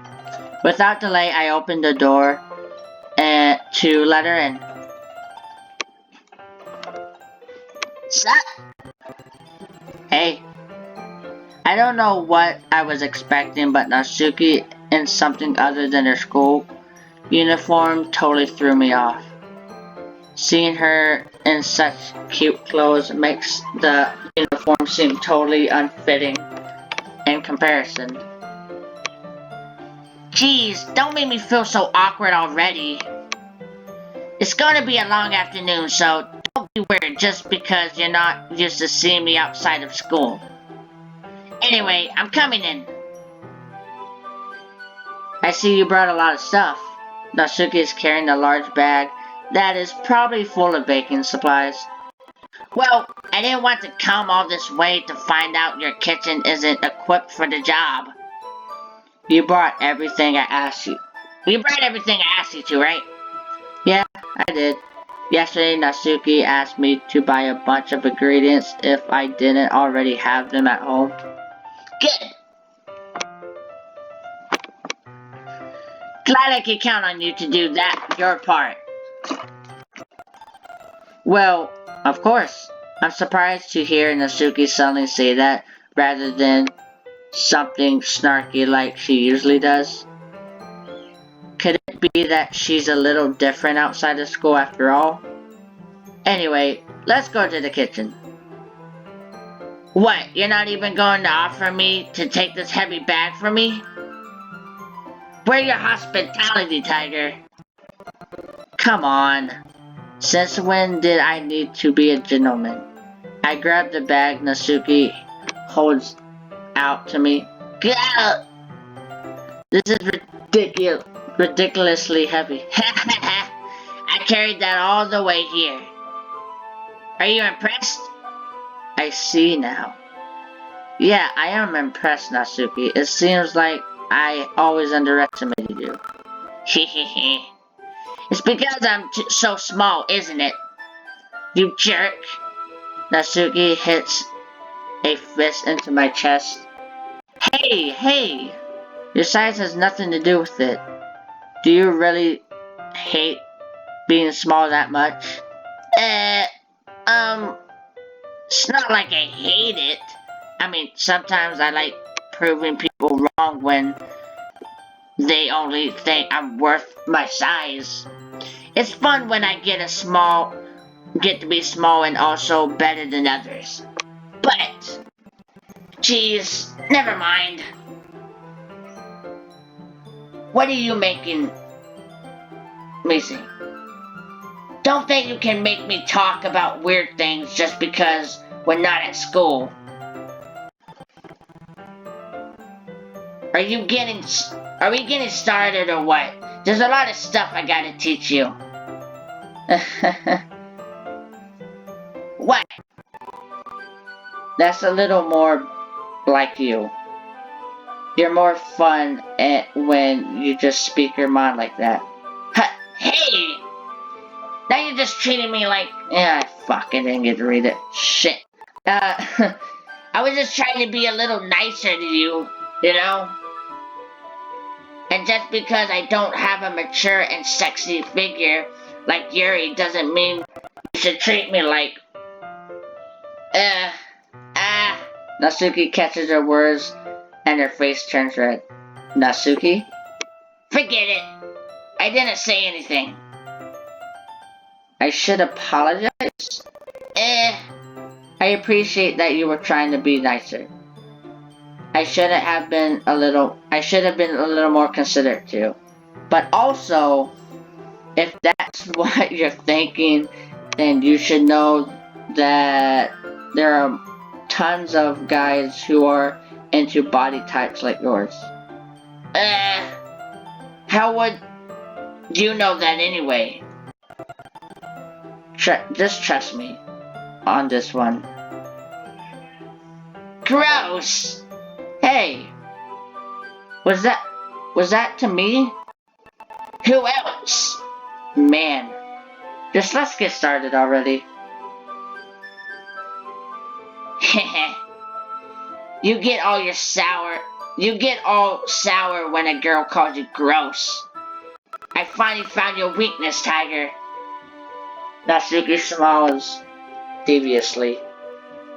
Without delay, I open the door to let her in. Sup? Hey. I don't know what I was expecting, but Natsuki in something other than her school uniform totally threw me off. Seeing her in such cute clothes makes the uniform seem totally unfitting in comparison. Jeez, don't make me feel so awkward already. It's gonna be a long afternoon, so don't be weird just because you're not used to seeing me outside of school. Anyway, I'm coming in. I see you brought a lot of stuff. Natsuki is carrying a large bag that is probably full of baking supplies. Well, I didn't want to come all this way to find out your kitchen isn't equipped for the job. You brought everything I asked you. You brought everything I asked you to, right? Yeah, I did. Yesterday, Natsuki asked me to buy a bunch of ingredients if I didn't already have them at home. Good. Glad I could count on you to do that, your part. Well, of course. I'm surprised to hear Natsuki suddenly say that rather than something snarky like she usually does. Could it be that she's a little different outside of school after all? Anyway, let's go to the kitchen. What, you're not even going to offer me to take this heavy bag from me? Where's your hospitality, Tiger? Come on. Since when did I need to be a gentleman? I grab the bag Natsuki holds out to me. Gah! This is ridiculously heavy. I carried that all the way here. Are you impressed? I see now. Yeah, I am impressed, Natsuki. It seems like I always underestimated you. Hehehe. It's because I'm so small, isn't it? You jerk. Natsuki hits a fist into my chest. Hey! Your size has nothing to do with it. Do you really hate being small that much? It's not like I hate it. I mean, sometimes I like proving people wrong when they only think I'm worth my size. It's fun when I get to be small and also better than others. But, geez, never mind. What are you making me see? Don't think you can make me talk about weird things just because we're not at school. Are we getting started or what? There's a lot of stuff I gotta teach you. What? That's a little more like you. You're more fun when you just speak your mind like that. Hey! Now you're just treating me like... Yeah, fuck, I didn't get to read it. Shit. I I was just trying to be a little nicer to you, you know? And just because I don't have a mature and sexy figure like Yuri doesn't mean you should treat me like, Natsuki catches her words and her face turns red. Natsuki? Forget it. I didn't say anything. I should apologize? I appreciate that you were trying to be nicer. I should have been a little more considerate too. But also, if that's what you're thinking, then you should know that there are tons of guys who are into body types like yours. How would you know that anyway? Just trust me on this one. Gross! Hey! Was that to me? Who else? Man. Just let's get started already. You get all sour when a girl calls you gross. I finally found your weakness, Tiger. Natsuki smiles deviously.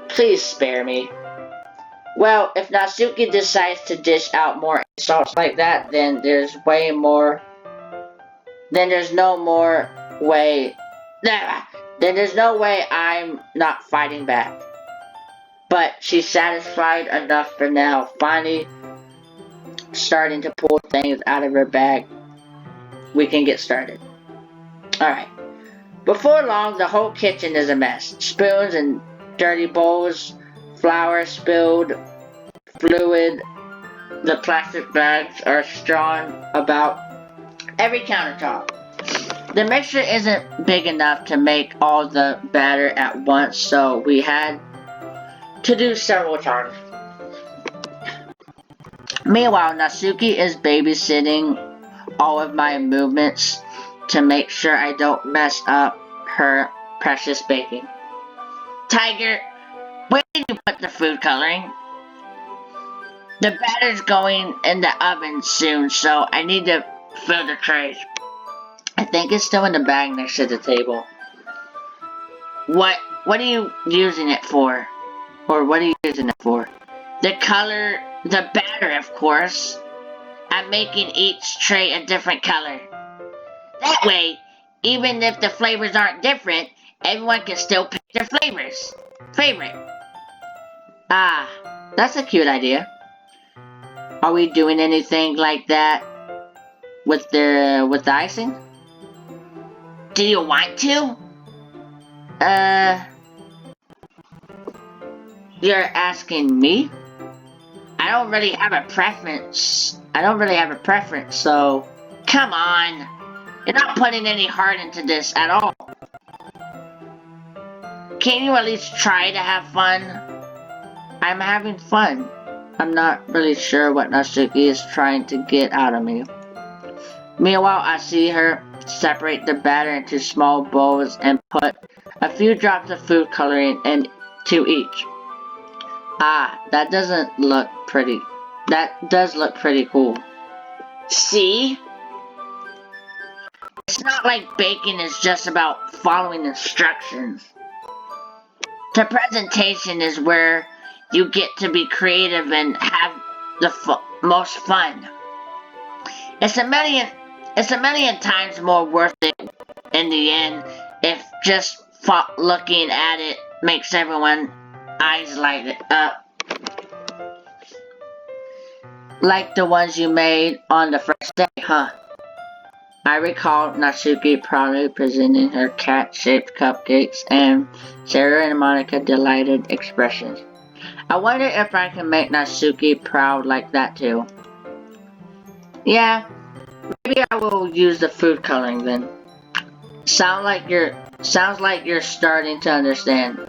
Please spare me. Well, if Natsuki decides to dish out more insults like that, then there's no way I'm not fighting back. But she's satisfied enough for now, finally starting to pull things out of her bag. We can get started. Alright. Before long, the whole kitchen is a mess. Spoons and dirty bowls, flour spilled, fluid. The plastic bags are strewn about every countertop. The mixture isn't big enough to make all the batter at once, so we had to do several times. Meanwhile, Natsuki is babysitting all of my movements to make sure I don't mess up her precious baking. Tiger, where did you put the food coloring? The batter's going in the oven soon, so I need to fill the trays. I think it's still in the bag next to the table. What are you using it for? Or what are you using it for? The batter, of course. I'm making each tray a different color. That way, even if the flavors aren't different, everyone can still pick their favorite. Ah, that's a cute idea. Are we doing anything like that with the icing? Do you want to? You're asking me? I don't really have a preference, so come on. You're not putting any heart into this at all. Can you at least try to have fun? I'm having fun. I'm not really sure what Natsuki is trying to get out of me. Meanwhile, I see her separate the batter into small bowls and put a few drops of food coloring into each. Ah, that does look pretty cool. See? It's not like baking is just about following instructions. The presentation is where you get to be creative and have the most fun. It's a million times more worth it in the end if just looking at it makes everyone's eyes light up. Like the ones you made on the first day, huh? I recall Natsuki proudly presenting her cat-shaped cupcakes and Sarah and Monica delighted expressions. I wonder if I can make Natsuki proud like that too. Yeah, maybe I will use the food coloring then. Sounds like you're starting to understand.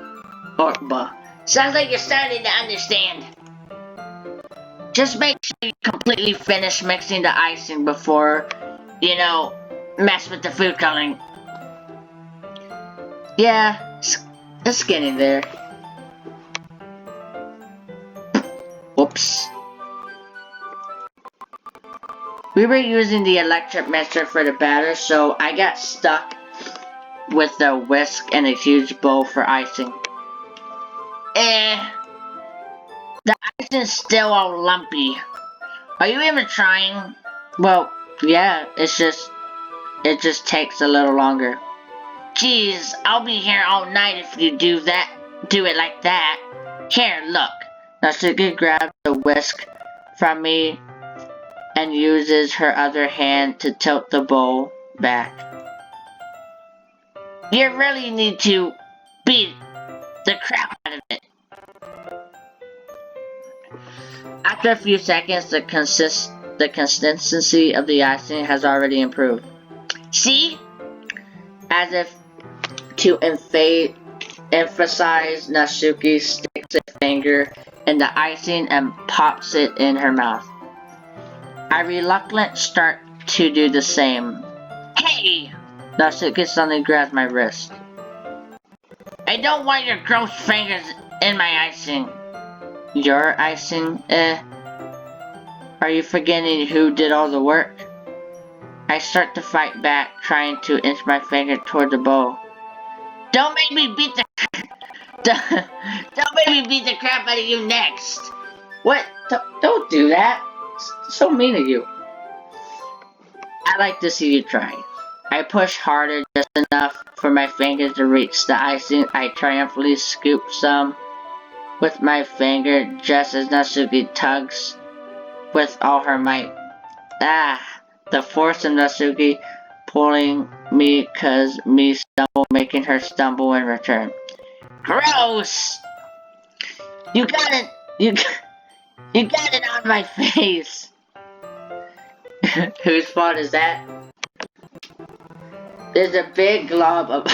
Sounds like you're starting to understand. Just make sure you completely finish mixing the icing before, mess with the food coloring. Yeah, it's getting there. Oops. We were using the electric mixer for the batter, so I got stuck with the whisk and a huge bowl for icing. The icing's still all lumpy. Are you even trying? Well, yeah, it just takes a little longer. Geez, I'll be here all night if you do it like that. Here, look. Natsuki grabs the whisk from me and uses her other hand to tilt the bowl back. You really need to beat the crap out of it. After a few seconds, the consistency of the icing has already improved. See? As if to emphasize, Natsuki sticks a finger in the icing and pops it in her mouth. I reluctantly start to do the same. Hey! Natsuki suddenly grabs my wrist. I don't want your gross fingers in my icing. Your icing? Are you forgetting who did all the work? I start to fight back, trying to inch my finger toward the bowl. Don't make me beat the crap out of you next. What? Don't do that. It's so mean of you. I'd like to see you try. I push harder just enough for my fingers to reach the icing. I triumphantly scoop some with my finger just as Natsuki tugs with all her might. The force of Natsuki pulling me cause me stumble, making her stumble in return. Gross! You got it on my face. Whose fault is that? There's a big glob of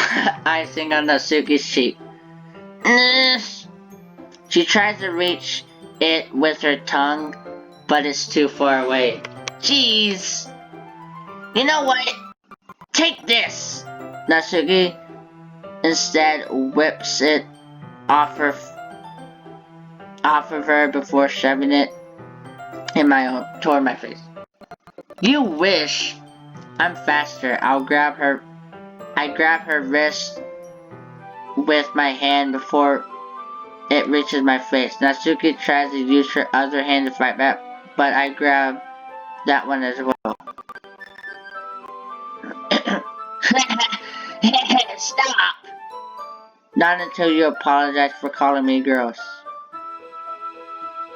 icing on Natsuki's cheek. She tries to reach it with her tongue, but it's too far away. Jeez! You know what? Take this! Natsuki instead whips it off of her before shoving it toward my face. You wish. I'm faster. I grab her wrist with my hand before it reaches my face. Natsuki tries to use her other hand to fight back, but I grab that one as well. Stop! Not until you apologize for calling me gross.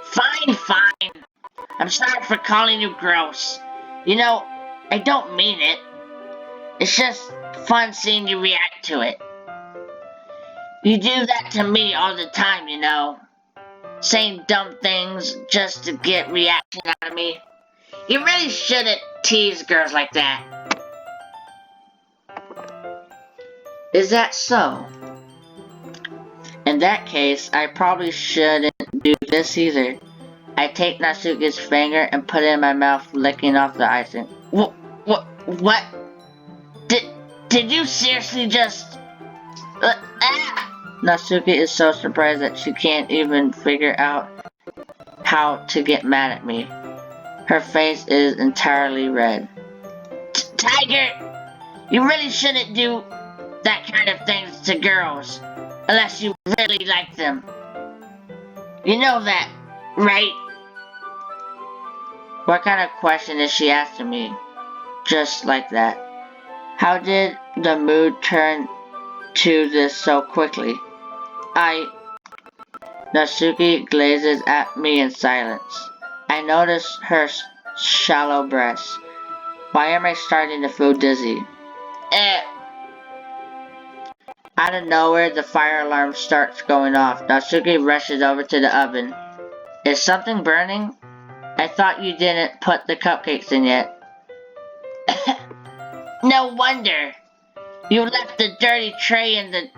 Fine. I'm sorry for calling you gross. You know, I don't mean it. It's just fun seeing you react to it. You do that to me all the time, you know. Saying dumb things just to get reaction out of me. You really shouldn't tease girls like that. Is that so? In that case, I probably shouldn't do this either. I take Natsuki's finger and put it in my mouth, licking off the icing. What? Did you seriously just... Natsuki is so surprised that she can't even figure out how to get mad at me. Her face is entirely red. Tiger, you really shouldn't do that kind of things to girls, unless you really like them. You know that, right? What kind of question is she asking me? Just like that. How did the mood turn to this so quickly? Natsuki glazes at me in silence. I notice her shallow breaths. Why am I starting to feel dizzy? Out of nowhere, the fire alarm starts going off. Natsuki rushes over to the oven. Is something burning? I thought you didn't put the cupcakes in yet. No wonder. You left the dirty tray in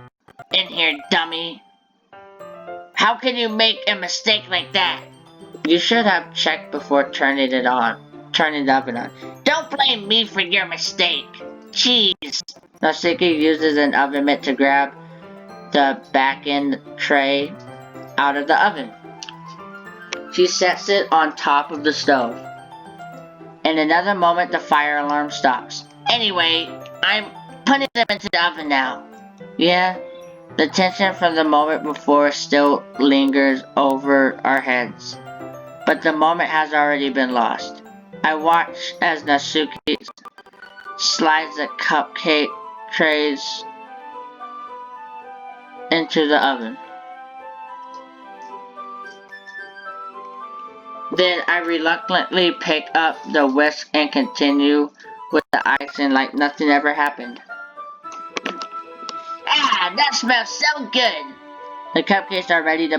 here, dummy. How can you make a mistake like that? You should have checked before turning the oven on. Don't blame me for your mistake. Jeez. Natsuki uses an oven mitt to grab the back end tray out of the oven. She sets it on top of the stove. In another moment, the fire alarm stops. Anyway, I'm putting them into the oven now. Yeah, the tension from the moment before still lingers over our heads. But the moment has already been lost. I watch as Natsuki slides the cupcake trays into the oven. Then I reluctantly pick up the whisk and continue with the icing like nothing ever happened. Ah, that smells so good! The cupcakes are ready to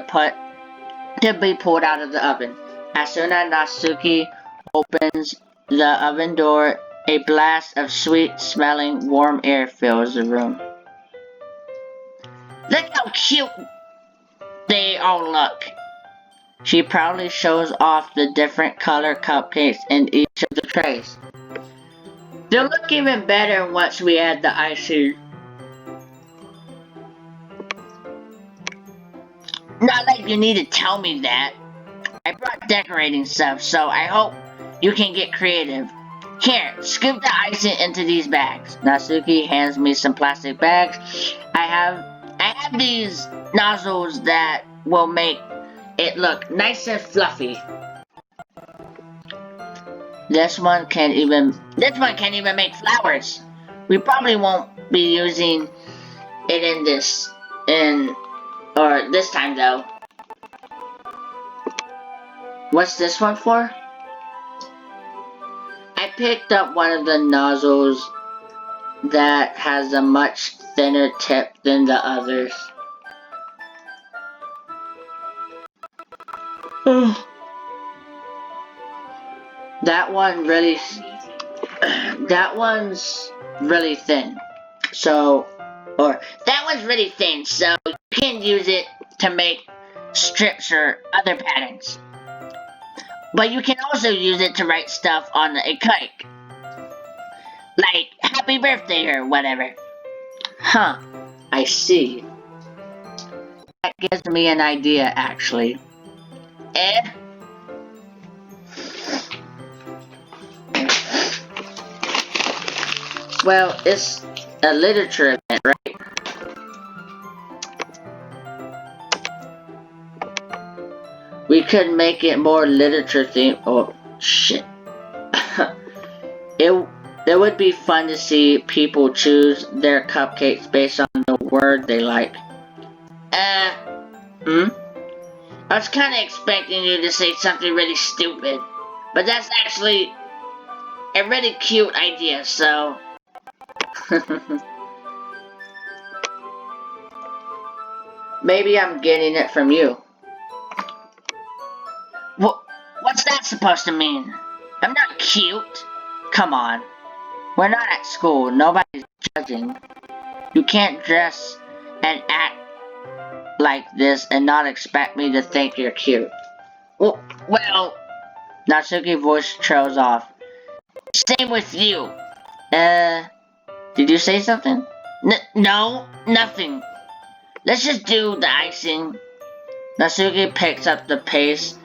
be pulled out of the oven. As soon as Natsuki opens the oven door, a blast of sweet-smelling warm air fills the room. Look how cute they all look! She proudly shows off the different color cupcakes in each of the trays. They'll look even better once we add the icing. Not like you need to tell me that. I brought decorating stuff, so I hope you can get creative. Here, scoop the icing into these bags. Natsuki hands me some plastic bags. I have these nozzles that will make it look nice and fluffy. This one can't even make flowers. We probably won't be using it this time though. What's this one for? I picked up one of the nozzles that has a much thinner tip than the others. That one's really thin. That one's really thin, so you can use it to make strips or other patterns. But you can also use it to write stuff on a cake. Like, happy birthday or whatever. Huh, I see. That gives me an idea, actually. Well, it's a literature event, right? We could make it more literature themed. Oh, shit. It would be fun to see people choose their cupcakes based on the word they like. I was kinda expecting you to say something really stupid. But that's actually a really cute idea, so... Maybe I'm getting it from you. What's that supposed to mean? I'm not cute. Come on. We're not at school. Nobody's judging. You can't dress and act like this and not expect me to think you're cute. Well, Natsuki's voice trails off. Same with you. Did you say something? No, nothing. Let's just do the icing. Natsuki picks up the paste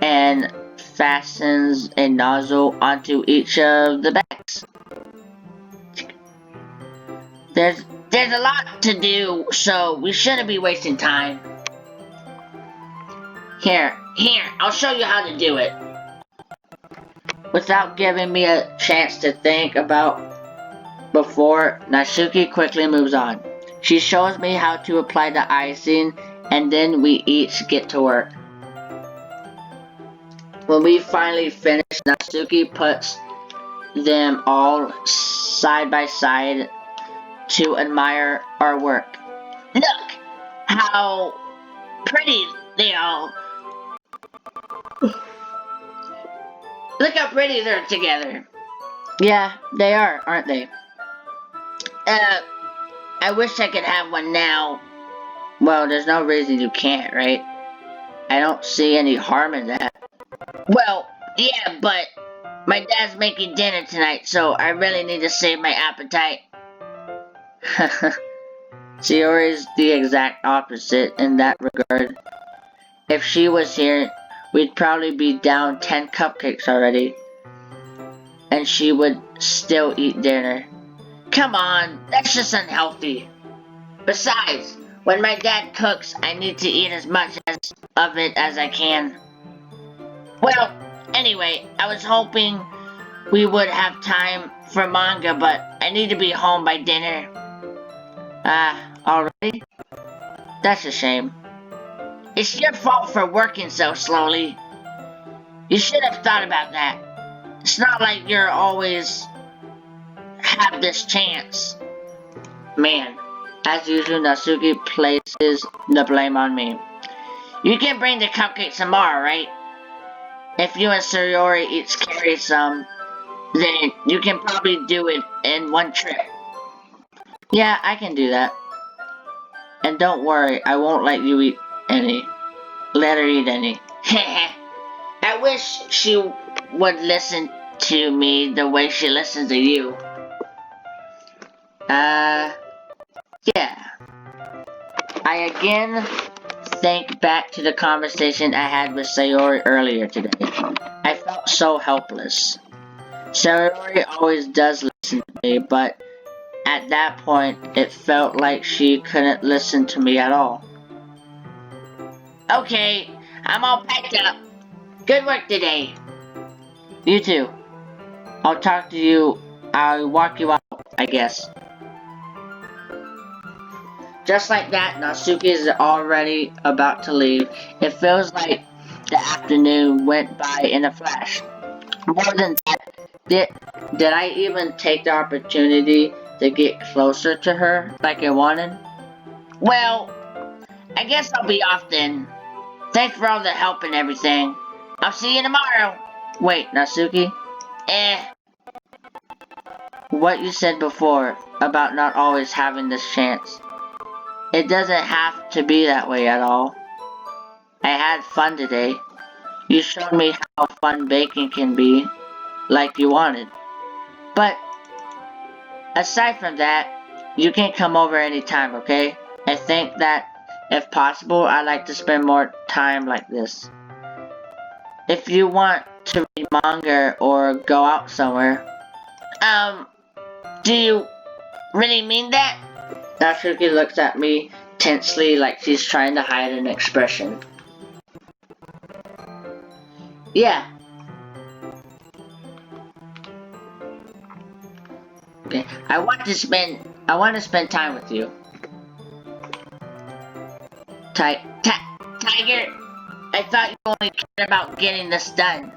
and fastens a nozzle onto each of the bags. There's a lot to do, so we shouldn't be wasting time. Here, I'll show you how to do it. Without giving me a chance to think about before, Natsuki quickly moves on. She shows me how to apply the icing, and then we each get to work. When we finally finish, Natsuki puts them all side by side to admire our work. Look how pretty they all. Look how pretty they're together. Yeah, they are, aren't they? I wish I could have one now. Well, there's no reason you can't, right? I don't see any harm in that. Well, yeah, but my dad's making dinner tonight, so I really need to save my appetite. Shiori's the exact opposite in that regard. If she was here, we'd probably be down 10 cupcakes already. And she would still eat dinner. Come on, that's just unhealthy. Besides, when my dad cooks, I need to eat as much of it as I can. Well, anyway, I was hoping we would have time for manga, but I need to be home by dinner. Already? That's a shame. It's your fault for working so slowly. You should have thought about that. It's not like you're always have this chance. Man, as usual, Natsuki places the blame on me. You can bring the cupcakes tomorrow, right? If you and Sayori each carry some, then you can probably do it in one trip. Yeah, I can do that. And don't worry, I won't let you eat any. Let her eat any. I wish she would listen to me the way she listens to you. Yeah. I again think back to the conversation I had with Sayori earlier today. I felt so helpless. Sayori always does listen to me, but at that point, it felt like she couldn't listen to me at all. Okay, I'm all packed up. Good work today. You too. I'll walk you out, I guess. Just like that, Natsuki is already about to leave. It feels like the afternoon went by in a flash. More than that, did I even take the opportunity to get closer to her like I wanted? Well, I guess I'll be off then. Thanks for all the help and everything. I'll see you tomorrow. Wait, Natsuki? What you said before about not always having this chance. It doesn't have to be that way at all. I had fun today. You showed me how fun baking can be, like you wanted. But, aside from that, you can come over anytime, okay? I think that, if possible, I'd like to spend more time like this. If you want to read manga or go out somewhere. Do you really mean that? Natsuki looks at me tensely like she's trying to hide an expression. Yeah. Okay. I want to spend time with you. Tiger, I thought you only cared about getting this done.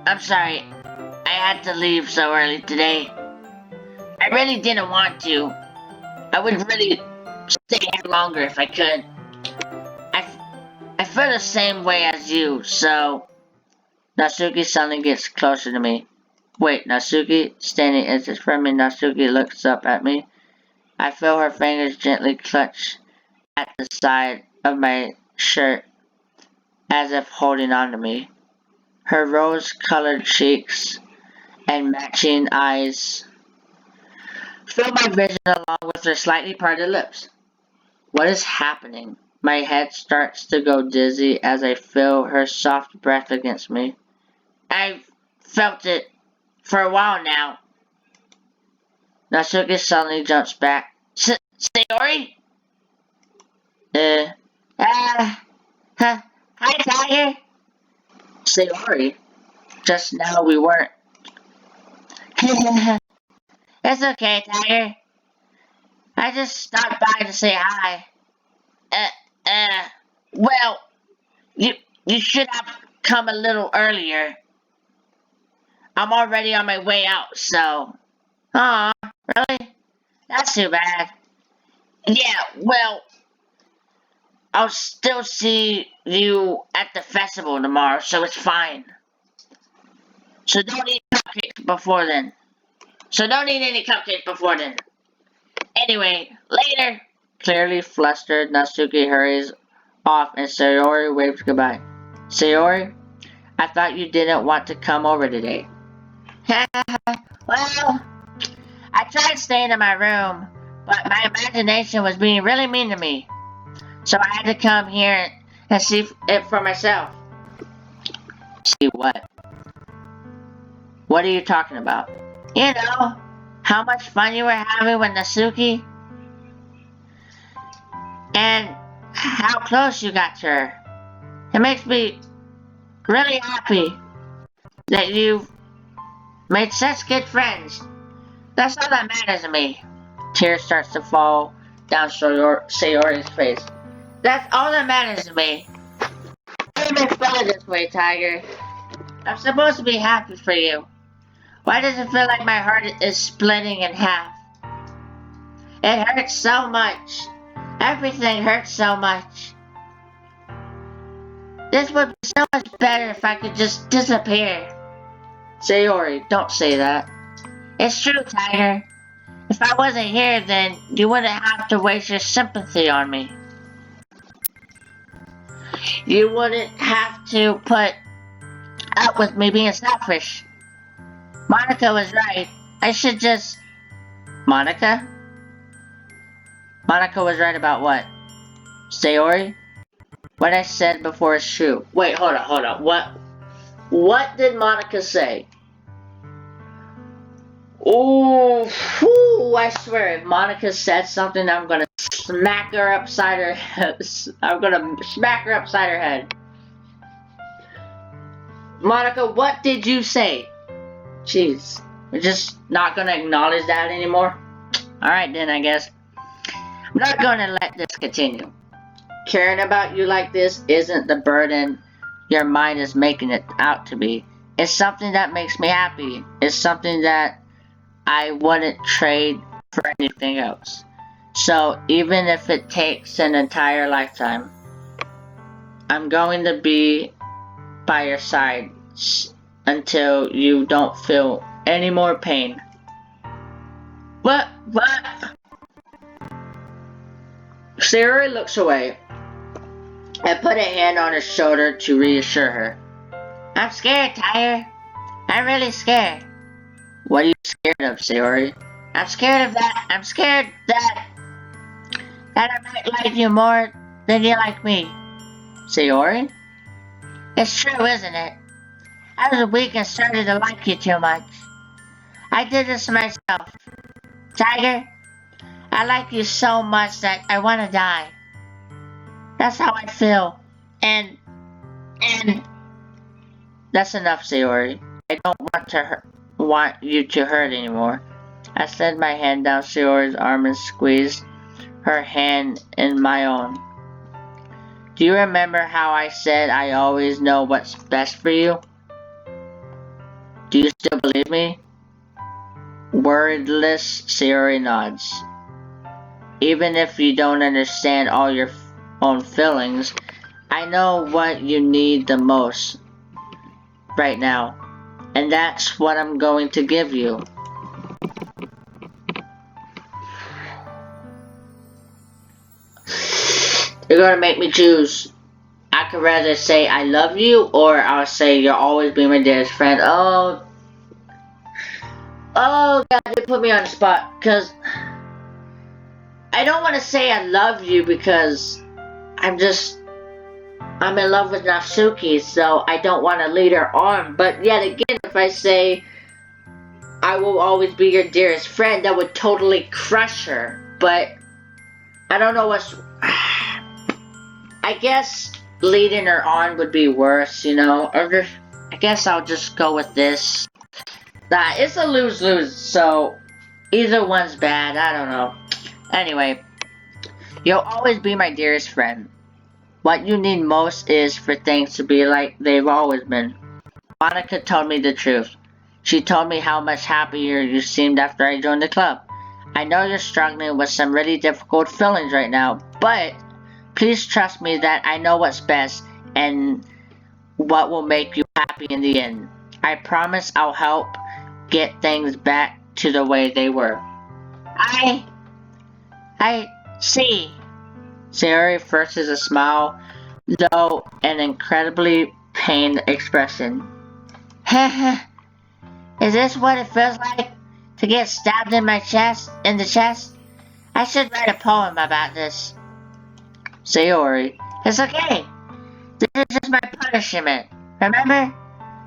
I'm sorry. I had to leave so early today. I really didn't want to. I would really stay here longer if I could. I feel the same way as you, so... Natsuki suddenly gets closer to me. Wait, Natsuki? Standing inches from me, Natsuki looks up at me. I feel her fingers gently clutch at the side of my shirt, as if holding on to me. Her rose-colored cheeks and matching eyes fill my vision along with her slightly parted lips. What is happening? My head starts to go dizzy as I feel her soft breath against me. I've felt it for a while now. Natsuki suddenly jumps back. Sayori? Hi, Tiger. Sayori. Just now we weren't. It's okay, Tiger. I just stopped by to say hi. Well, you should have come a little earlier. I'm already on my way out, so... Aw, really? That's too bad. Yeah, well, I'll still see you at the festival tomorrow, so it's fine. So don't eat cupcakes before then. So don't eat any cupcakes before then. Anyway, later. Clearly flustered, Natsuki hurries off and Sayori waves goodbye. Sayori, I thought you didn't want to come over today. Well, I tried staying in my room, but my imagination was being really mean to me. So I had to come here and see it for myself. See what? What are you talking about? You know, how much fun you were having with Natsuki? And how close you got to her. It makes me really happy that you've made such good friends. That's all that matters to me. Tears starts to fall down Sayori's face. That's all that matters to me. Why do you make fun of this way, Tiger? I'm supposed to be happy for you. Why does it feel like my heart is splitting in half? It hurts so much. Everything hurts so much. This would be so much better if I could just disappear. Sayori, don't say that. It's true, Tiger. If I wasn't here, then you wouldn't have to waste your sympathy on me. You wouldn't have to put up with me being selfish. Monica was right. I should just... Monica? Monica was right about what? Sayori? What I said before is true. Wait, hold on. What did Monica say? Ooh, whew, I swear, if Monica said something, I'm gonna smack her upside her head. I'm gonna smack her upside her head. Monica, what did you say? Jeez, we're just not gonna acknowledge that anymore? Alright then, I guess. I'm not gonna let this continue. Caring about you like this isn't the burden your mind is making it out to be. It's something that makes me happy. It's something that I wouldn't trade for anything else. So even if it takes an entire lifetime, I'm going to be by your side until you don't feel any more pain. What? Sayori looks away and put a hand on her shoulder to reassure her. I'm scared, Tyre. I'm really scared. What are you scared of, Sayori? I'm scared of that. I'm scared that I might like you more than you like me. Sayori? It's true, isn't it? I was weak and started to like you too much. I did this to myself. Tiger, I like you so much that I want to die. That's how I feel. And that's enough, Sayori. I don't want you to hurt anymore. I slid my hand down Sayori's arm and squeezed her hand in my own. Do you remember how I said I always know what's best for you? Do you still believe me? Wordless, Sayori nods. Even if you don't understand all your own feelings, I know what you need the most right now, and that's what I'm going to give you. You're gonna make me choose. I could rather say I love you, or I'll say you'll always be my dearest friend. Oh God, you put me on the spot, because I don't want to say I love you because I'm in love with Natsuki, so I don't want to lead her on. But yet again, if I say I will always be your dearest friend, that would totally crush her. But I don't know what's... I guess leading her on would be worse, you know? Or I guess I'll just go with this. Nah, it's a lose-lose, so either one's bad, I don't know. Anyway, you'll always be my dearest friend. What you need most is for things to be like they've always been. Monica told me the truth. She told me how much happier you seemed after I joined the club. I know you're struggling with some really difficult feelings right now, but please trust me that I know what's best and what will make you happy in the end. I promise I'll help get things back to the way they were. I see. Sayori forces a smile, though an incredibly pained expression. Is this what it feels like to get stabbed in the chest? I should write a poem about this. Sayori, it's okay. This is just my punishment. Remember?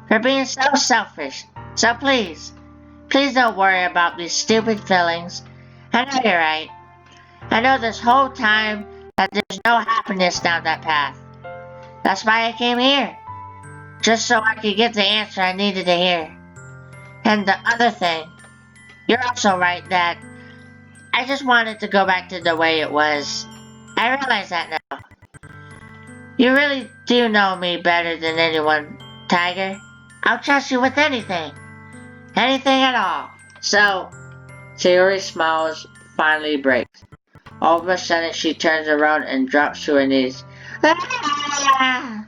For being so selfish. So please don't worry about these stupid feelings. I know you're right. I know this whole time that there's no happiness down that path. That's why I came here. Just so I could get the answer I needed to hear. And the other thing, you're also right that I just wanted to go back to the way it was. I realize that now. You really do know me better than anyone, Tiger. I'll trust you with anything. Anything at all. So, Sayori's smiles finally breaks. All of a sudden, she turns around and drops to her knees. Ah!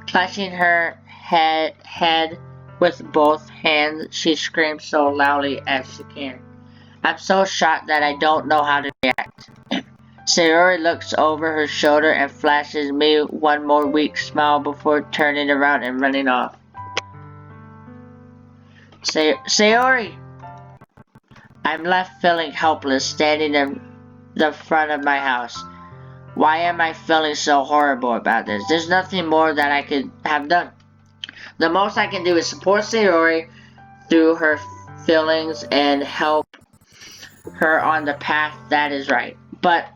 Clutching her head with both hands, she screams so loudly as she can. I'm so shocked that I don't know how to react. Sayori looks over her shoulder and flashes me one more weak smile before turning around and running off. Sayori! I'm left feeling helpless, standing in the front of my house. Why am I feeling so horrible about this? There's nothing more that I could have done. The most I can do is support Sayori through her feelings and help her on the path that is right. But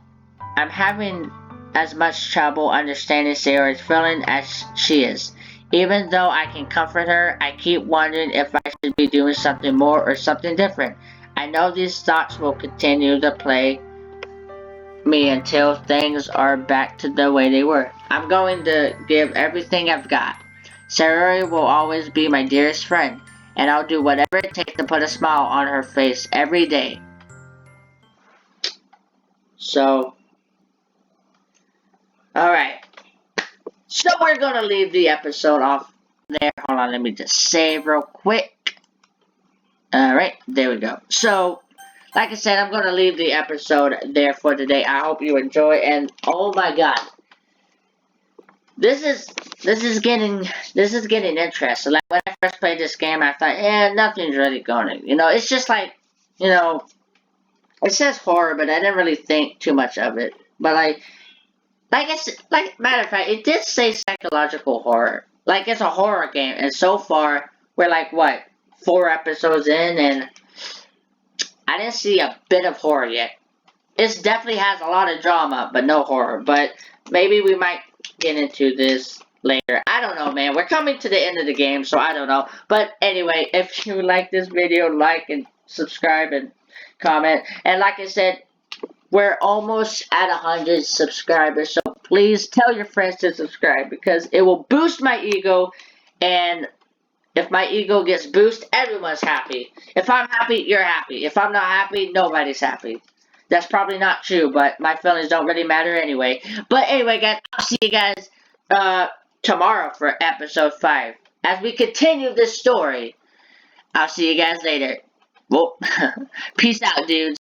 I'm having as much trouble understanding Sayori's feeling as she is. Even though I can comfort her, I keep wondering if I should be doing something more or something different. I know these thoughts will continue to plague me until things are back to the way they were. I'm going to give everything I've got. Sayori will always be my dearest friend, and I'll do whatever it takes to put a smile on her face every day. So, alright. So we're going to leave the episode off there. Hold on, let me just save real quick. Alright, there we go. So, like I said, I'm going to leave the episode there for today. I hope you enjoy, and oh my god. This is getting interesting. Like when I first played this game, I thought, nothing's really going to, it's just like, it says horror, but I didn't really think too much of it. But matter of fact, it did say psychological horror. Like it's a horror game, and so far we're like what, 4 episodes in, and I didn't see a bit of horror yet. It definitely has a lot of drama, but no horror. But maybe we might get into this later. I don't know, man. We're coming to the end of the game, so I don't know. But anyway, if you like this video, like and subscribe and comment. And like I said, we're almost at 100 subscribers, so please tell your friends to subscribe because it will boost my ego, and if my ego gets boosted, everyone's happy. If I'm happy, you're happy. If I'm not happy, nobody's happy. That's probably not true, but my feelings don't really matter anyway. But anyway, guys, I'll see you guys tomorrow for episode 5. As we continue this story, I'll see you guys later. Well, peace out, dudes.